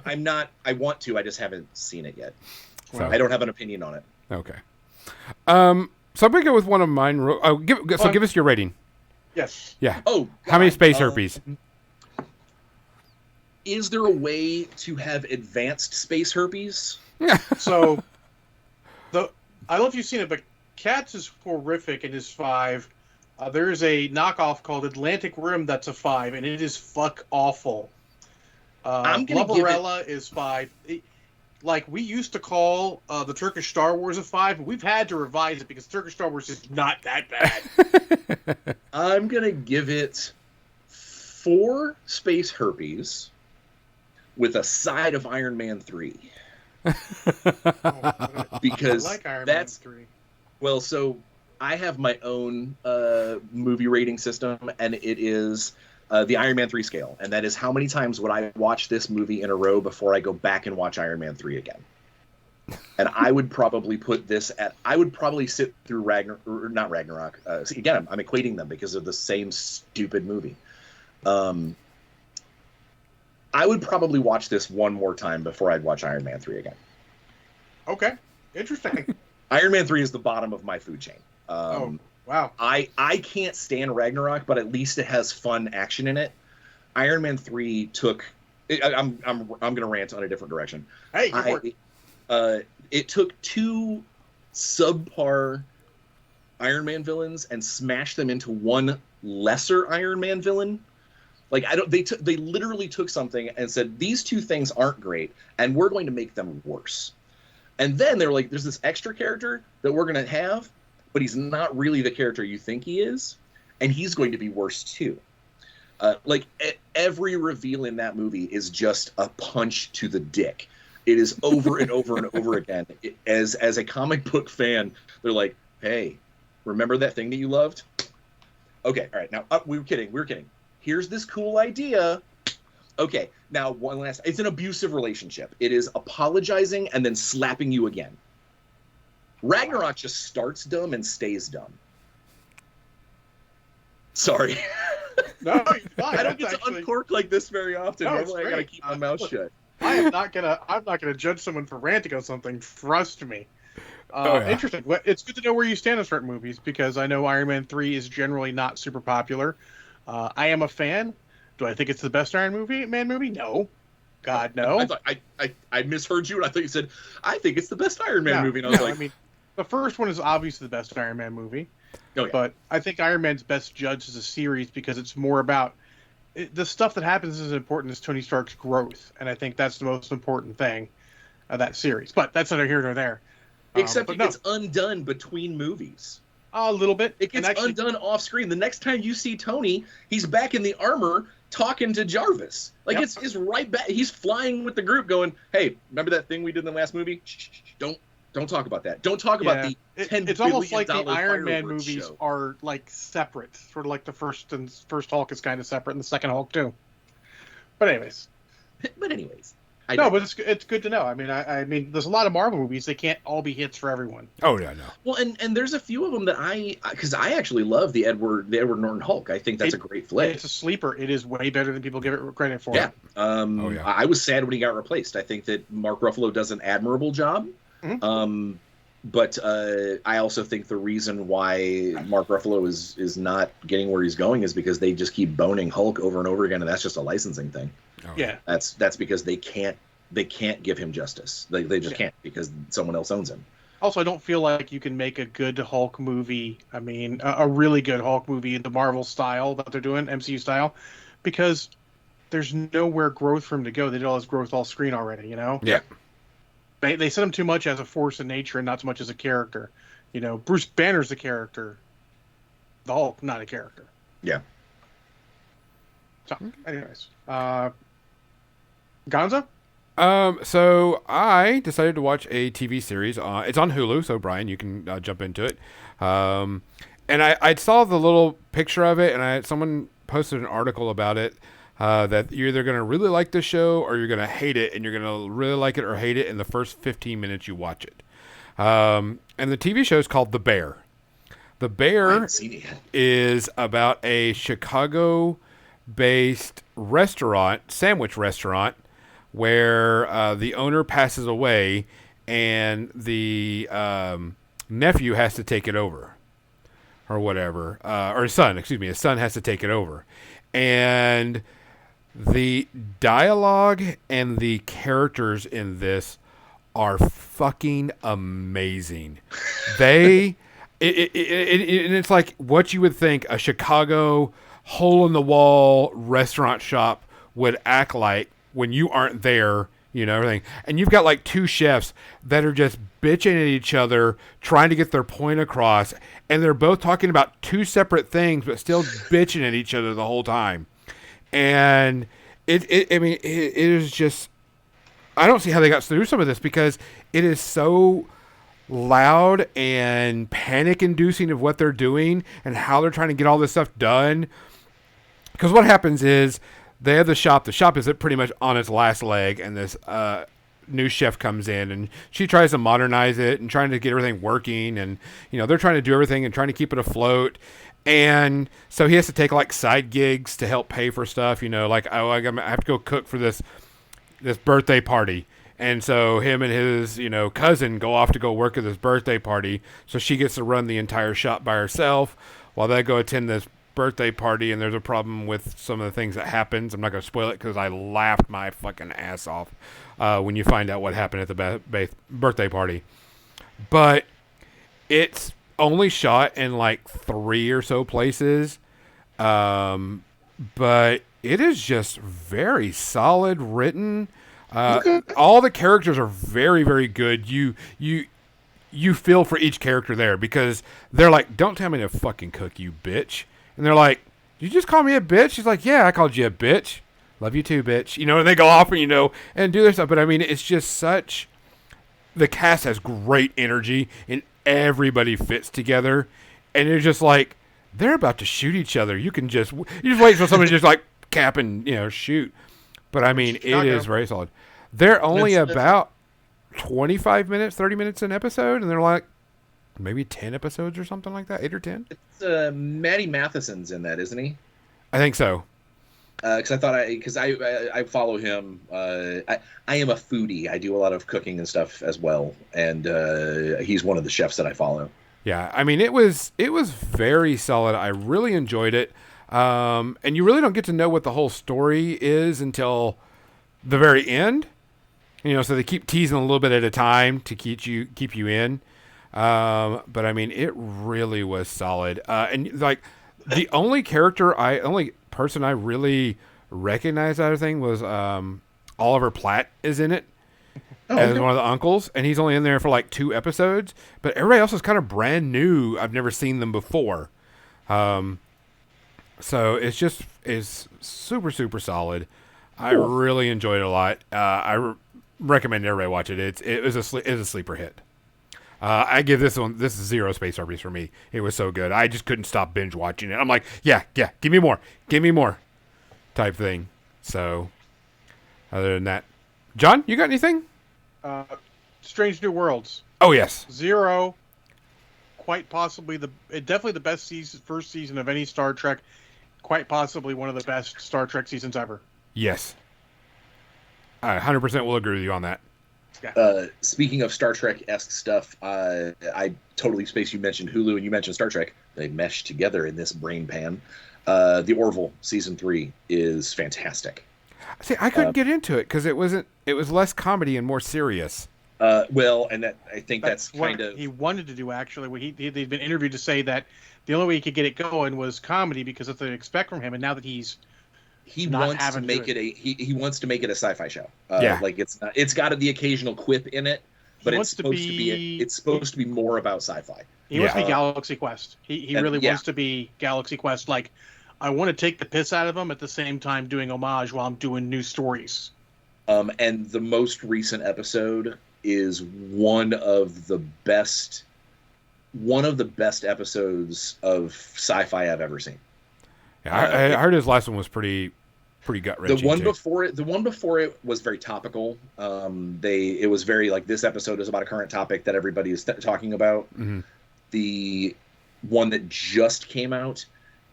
I'm not. I want to. I just haven't seen it yet. So. I don't have an opinion on it. Okay. So I'm gonna go with one of mine. Give us your rating. Yes. Yeah. Oh. God. How many space herpes? Is there a way to have advanced space herpes? So, I don't know if you've seen it, but Cats is horrific and is 5. There is a knockoff called Atlantic Rim that's a 5, and it is fuck awful. I'm gonna Barbarella is 5. Like, we used to call the Turkish Star Wars a 5, but we've had to revise it because Turkish Star Wars is not that bad. I'm gonna give it 4 space herpes with a side of Iron Man 3. Because I like Iron Man 3. Well, so I have my own movie rating system, and it is the Iron Man 3 scale. And that is how many times would I watch this movie in a row before I go back and watch Iron Man 3 again. And I would probably put this at... I would probably sit through not Ragnarok. See, again, I'm equating them because of the same stupid movie. I would probably watch this one more time before I'd watch Iron Man 3 again. Okay. Interesting. Iron Man 3 is the bottom of my food chain. Oh, wow. I can't stand Ragnarok, but at least it has fun action in it. Iron Man 3 took... I'm going to rant on a different direction. Hey, it took 2 subpar Iron Man villains and smashed them into one lesser Iron Man villain. Like, they literally took something and said, these 2 things aren't great, and we're going to make them worse. And then they were like, there's this extra character that we're going to have, but he's not really the character you think he is, and he's going to be worse too. Every reveal in that movie is just a punch to the dick. It is over and over and over again. As a comic book fan, they're like, hey, remember that thing that you loved? Okay, all right, now, we were kidding. Here's this cool idea. Okay, now one last... It's an abusive relationship. It is apologizing and then slapping you again. Ragnarok just starts dumb and stays dumb. Sorry. No, you're fine. I don't get to uncork like this very often. No, normally I gotta keep my mouth shut. I'm not gonna judge someone for ranting on something. Trust me. Interesting. It's good to know where you stand on certain movies because I know Iron Man 3 is generally not super popular. I am a fan. Do I think it's the best Iron Man movie? No. God, no. I thought I misheard you, and I thought you said, I think it's the best Iron Man movie. And I was like, I mean, the first one is obviously the best Iron Man movie. Oh, yeah. But I think Iron Man's best judged as a series because it's more about... the stuff that happens is as important as Tony Stark's growth, and I think that's the most important thing of that series. But that's neither here nor there. Except it gets undone between movies. A little bit. It gets undone off screen. The next time you see Tony, he's back in the armor talking to Jarvis. Like, yep. It's right back. He's flying with the group going, hey, remember that thing we did in the last movie? Shh, don't talk about that. Don't talk about the $10 It's almost like the billion Iron Man fireworks movies show. are like separate. Sort of like the first Hulk is kind of separate, and the second Hulk too. But anyways. But it's good to know. I mean, there's a lot of Marvel movies. They can't all be hits for everyone. Oh yeah, no. Well, and there's a few of them that because I actually love the Edward Norton Hulk. I think that's a great flick. It's a sleeper. It is way better than people give it credit for. Yeah. I was sad when he got replaced. I think that Mark Ruffalo does an admirable job. Mm-hmm. But I also think the reason why Mark Ruffalo is not getting where he's going is because they just keep boning Hulk over and over again, and that's just a licensing thing. Oh, yeah. That's because they can't give him justice. They just can't because someone else owns him. Also, I don't feel like you can make a good Hulk movie. I mean, a really good Hulk movie in the Marvel style that they're doing, MCU style, because there's nowhere growth for him to go. They did all his growth all screen already, you know? Yeah. They set him too much as a force in nature and not so much as a character. You know, Bruce Banner's a character. The Hulk, not a character. Yeah. So, anyways. Gonzo? So I decided to watch a TV series. It's on Hulu, so Brian, you can jump into it. And I saw the little picture of it, and someone posted an article about it. That you're either going to really like the show or you're going to hate it, and you're going to really like it or hate it in the first 15 minutes you watch it. And the TV show is called The Bear. The Bear is about a Chicago-based sandwich restaurant, where the owner passes away and the nephew has to take it over, or whatever, or his son has to take it over. And the dialogue and the characters in this are fucking amazing. And it's like what you would think a Chicago hole in the wall restaurant shop would act like when you aren't there, everything. And you've got like two chefs that are just bitching at each other, trying to get their point across, and they're both talking about two separate things, but still bitching at each other the whole time. And it is just, I don't see how they got through some of this because it is so loud and panic inducing of what they're doing and how they're trying to get all this stuff done. Because what happens is they have the shop is pretty much on its last leg, and this new chef comes in and she tries to modernize it and trying to get everything working, and they're trying to do everything and trying to keep it afloat. And so he has to take like side gigs to help pay for stuff, like, oh, I have to go cook for this birthday party. And so him and his, cousin go off to go work at this birthday party. So she gets to run the entire shop by herself while they go attend this birthday party. And there's a problem with some of the things that happens. I'm not going to spoil it because I laughed my fucking ass off when you find out what happened at the birthday party. But it's only shot in like 3 or so places. But it is just very solid written. All the characters are very, very good. You feel for each character there because they're like, don't tell me to fucking cook, you bitch. And they're like, you just call me a bitch? She's like, yeah, I called you a bitch. Love you too, bitch. And they go off and, and do their stuff. But I mean, it's just the cast has great energy and everybody fits together. And it's just like, they're about to shoot each other. You just wait for somebody to just like cap and, shoot. But I mean, it is very solid. They're only about 25 minutes, 30 minutes an episode, and they're like maybe 10 episodes or something like that, 8 or 10. It's Matty Matheson's in that, isn't he? I think so. Because I follow him. I am a foodie. I do a lot of cooking and stuff as well, and he's one of the chefs that I follow. Yeah, I mean, it was very solid. I really enjoyed it. And you really don't get to know what the whole story is until the very end. So they keep teasing a little bit at a time to keep you in. But I mean, it really was solid. And like the only person I really recognized out of the thing was Oliver Platt is in it as one of the uncles, and he's only in there for like 2 episodes. But everybody else is kind of brand new. I've never seen them before. So it's super, super solid. Cool. I really enjoyed it a lot. I recommend everybody watch it. It was a sleeper hit. I give this is 0 space RBs for me. It was so good. I just couldn't stop binge watching it. I'm like, yeah, give me more type thing. So other than that, John, you got anything? Strange New Worlds. Oh yes. 0. Quite possibly definitely the best first season of any Star Trek. Quite possibly one of the best Star Trek seasons ever. Yes. I 100% will agree with you on that. Yeah. Speaking of Star Trek-esque stuff, I totally spaced. You mentioned Hulu and you mentioned Star Trek. They mesh together in this brain pan. The Orville season 3 is fantastic. See, I couldn't get into it because it was less comedy and more serious. Well, and I think that's kind of he wanted to do actually. He'd been interviewed to say that the only way he could get it going was comedy because that's what they expect from him. And now that he wants to make it he wants to make it a sci-fi show. Like it's got the occasional quip in it, but it's supposed to be more about sci-fi. He wants to be Galaxy Quest. He really wants to be Galaxy Quest. Like, I want to take the piss out of him at the same time doing homage while I'm doing new stories. And the most recent episode is one of the best episodes of sci-fi I've ever seen. Yeah, I heard his last one was pretty gut wrenching. The one before it was very topical. It was very like, this episode is about a current topic that everybody is talking about. Mm-hmm. The one that just came out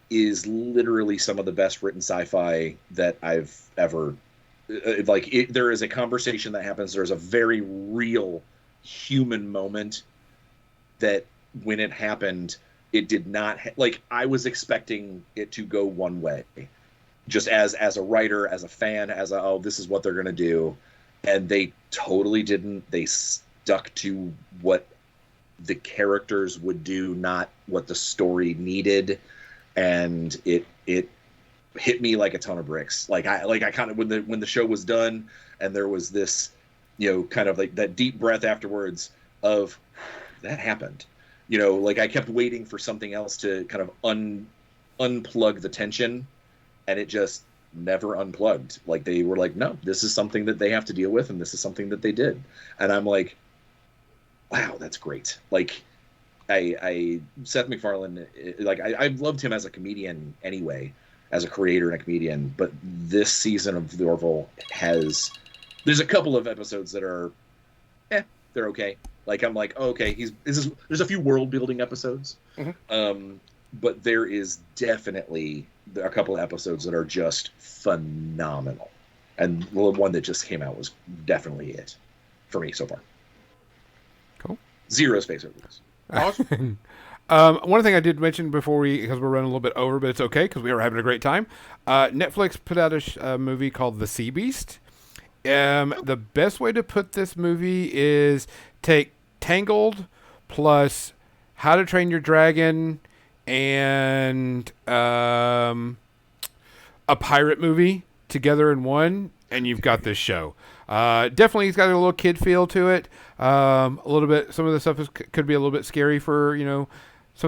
is literally some of the best written sci-fi that I've ever. There is a conversation that happens. There's a very real human moment that when it happened, it did not I was expecting it to go one way, just as a writer, as a fan, this is what they're going to do. And they totally didn't. They stuck to what the characters would do, not what the story needed, and it hit me like a ton of bricks. Like I kind of, when the show was done and there was this, kind of like that deep breath afterwards of that happened. Like I kept waiting for something else to kind of unplug the tension, and it just never unplugged. Like they were like, no, this is something that they have to deal with, and this is something that they did. And I'm like, wow, that's great. Like I Seth MacFarlane, like I loved him as a comedian anyway, as a creator and a comedian, but this season of The Orville there's a couple of episodes that are they're okay. Like I'm like, oh, okay, there's a few world building episodes. Mm-hmm. But there is definitely a couple of episodes that are just phenomenal. And the one that just came out was definitely it for me so far. Cool. 0 space openings. Awesome. One thing I did mention before because we're running a little bit over, but it's okay because we were having a great time. Netflix put out a movie called The Sea Beast. The best way to put this movie is take Tangled plus How to Train Your Dragon and a pirate movie together in one, and you've got this show. Definitely, it's got a little kid feel to it. A little bit. Some of the stuff could be a little bit scary for some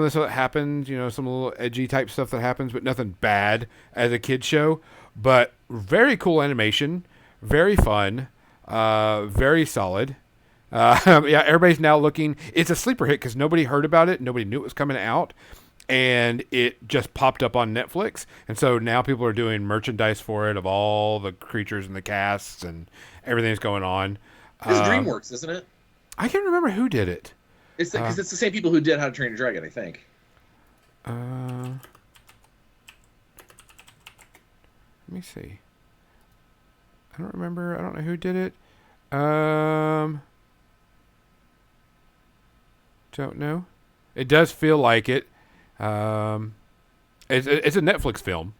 of the stuff that happens. Some little edgy type stuff that happens, but nothing bad as a kid show. But very cool animation, very fun, very solid. Everybody's now looking. It's a sleeper hit because nobody heard about it. Nobody knew it was coming out. And it just popped up on Netflix. And so now people are doing merchandise for it of all the creatures and the casts and everything that's going on. It's DreamWorks, isn't it? I can't remember who did it. It's because it's the same people who did How to Train Your Dragon, I think. Let me see. I don't remember. I don't know who did it. Don't know. It does feel like it. It's a Netflix film.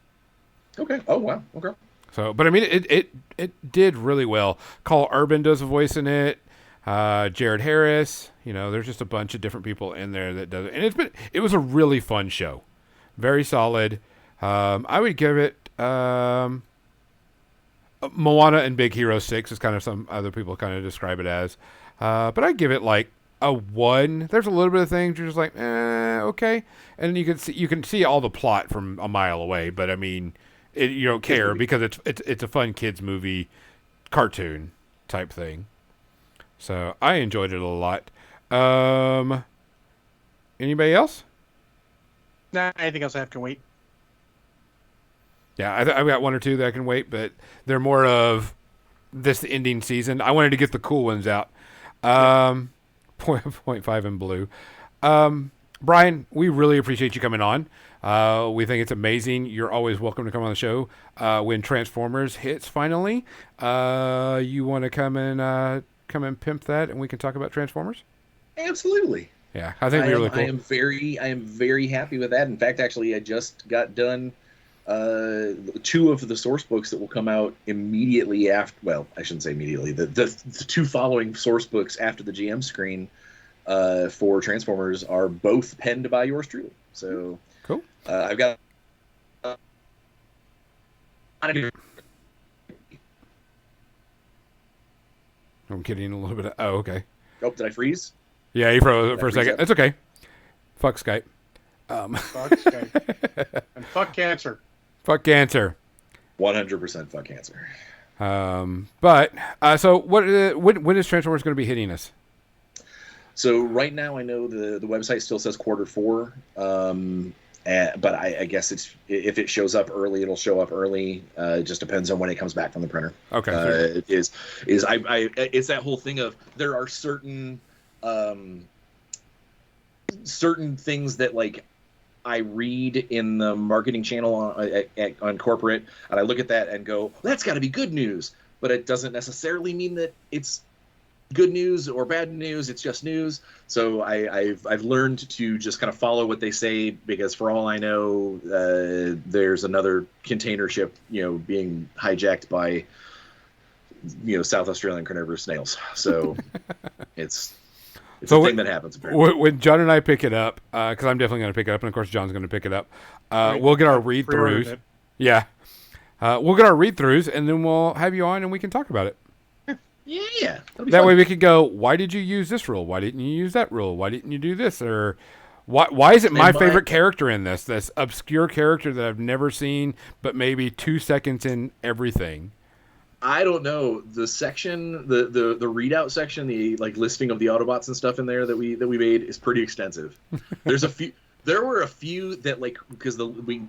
Okay. Oh wow. Okay. So, but I mean, it did really well. Carl Urban does a voice in it. Jared Harris. There's just a bunch of different people in there that does it, and it was a really fun show, very solid. I would give it Moana and Big Hero 6 is kind of some other people kind of describe it as, but I'd give it like a 1. There's a little bit of things you're just like, okay, and you can see all the plot from a mile away, but I mean, you don't care because it's a fun kids movie, cartoon type thing. So I enjoyed it a lot. Anybody else? Nah, anything else I have to wait. Yeah, I've got 1 or 2 that I can wait, but they're more of this ending season. I wanted to get the cool ones out. 0.5 in blue. Bryan, we really appreciate you coming on. We think it's amazing. You're always welcome to come on the show. When Transformers hits finally, you want to come and pimp that, and we can talk about Transformers? Absolutely. Yeah, I think we're really cool. I am very happy with that. In fact, actually, I just got done 2 of the source books that will come out immediately after. Well, I shouldn't say immediately. The 2 following source books after the GM screen for Transformers are both penned by yours truly. So cool. I've got. I'm kidding a little bit. Oh, okay. Oh, did I freeze? Yeah, you froze for a second. It's okay. Fuck Skype. Fuck Skype. And fuck cancer. Fuck cancer. 100% fuck cancer. So when is Transformers going to be hitting us? So right now I know the website still says Q4. But I guess if it shows up early, it'll show up early. It just depends on when it comes back from the printer. Okay. It's that whole thing of there are certain things that like I read in the marketing channel on corporate, and I look at that and go, that's got to be good news. But it doesn't necessarily mean that it's good news or bad news. It's just news. So I've learned to just kind of follow what they say, because for all I know, there's another container ship, being hijacked by, South Australian carnivorous snails. So it's It's a thing that happens. Apparently. When John and I pick it up, because I'm definitely going to pick it up, and of course John's going to pick it up, we'll get our read-throughs. Yeah. We'll get our read-throughs, and then we'll have you on, and we can talk about it. Yeah. That way we could go, why did you use this rule? Why didn't you use that rule? Why didn't you do this? Or why is it my favorite character in this obscure character that I've never seen, but maybe 2 seconds in everything? I don't know. The section, the readout section, the like listing of the Autobots and stuff in there that we made is pretty extensive. There were a few that like because we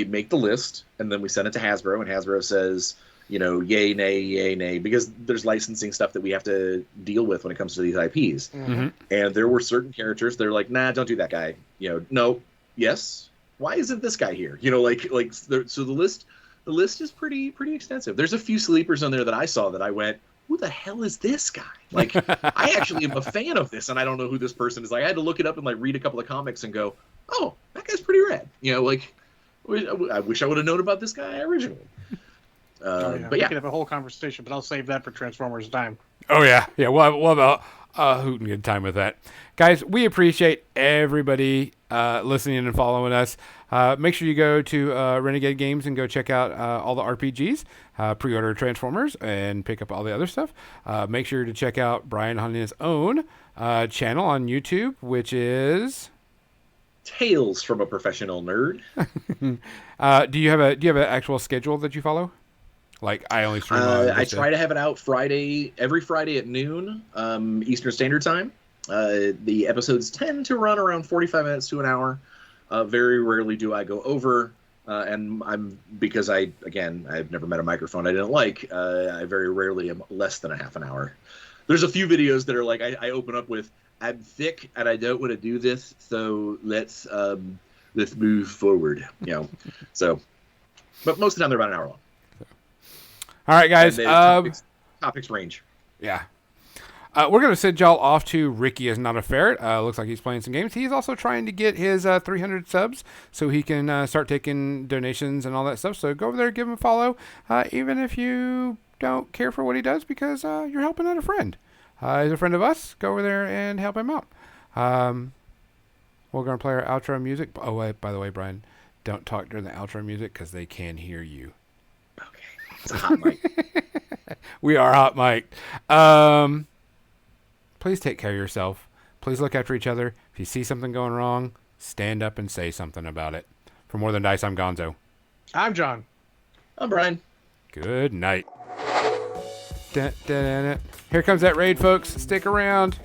make the list and then we send it to Hasbro and Hasbro says, you know, yay, nay, because there's licensing stuff that we have to deal with when it comes to these IPs. Mm-hmm. And there were certain characters that are like, nah, don't do that guy. You know, no, yes. Why isn't this guy here? You know, so the list is pretty extensive. There's a few sleepers on there that I saw that I went, who the hell is this guy? Like, I actually am a fan of this, and I don't know who this person is. Like, I had to look it up and like read a couple of comics and go, oh, that guy's pretty rad. You know, like, I wish I would have known about this guy originally. But yeah, we could have a whole conversation, but I'll save that for Transformers time. Oh yeah, we'll have a hoot and good time with that, guys. We appreciate everybody listening and following us. Make sure you go to Renegade Games and go check out all the RPGs, pre-order Transformers, and pick up all the other stuff. Make sure to check out Bryan on his own channel on YouTube, which is Tales from a Professional Nerd. Do you have an actual schedule that you follow? Like I only stream I try to have it out every Friday at noon Eastern Standard Time. The episodes tend to run around 45 minutes to an hour. Very rarely do I go over, and because I've never met a microphone I didn't like. I very rarely am less than a half an hour. There's a few videos that are like I open up with, I'm thick and I don't want to do this, so let's move forward. You know, so, but most of the time they're about an hour long. All right, guys. Topics range. Yeah. We're going to send y'all off to Ricky is Not a Ferret. Looks like he's playing some games. He's also trying to get his 300 subs so he can start taking donations and all that stuff. So go over there, give him a follow, even if you don't care for what he does, because you're helping out a friend. He's a friend of us. Go over there and help him out. We're going to play our outro music. Oh, wait, by the way, Brian, don't talk during the outro music because they can hear you. It's a hot mic. We are hot mic'd. Please take care of yourself. Please look after each other. If you see something going wrong, stand up and say something about it. For More Than Dice, I'm Gonzo. I'm John. I'm Brian. Good night. Dun, dun, dun, dun. Here comes that raid, folks. Stick around.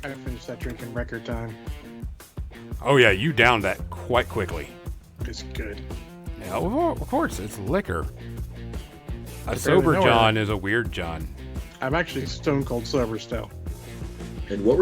I finished that drink in record time. Oh, yeah, you downed that quite quickly. It's good. Yeah, of course, it's liquor. A sober John is a weird John. I'm actually stone cold sober still. And what were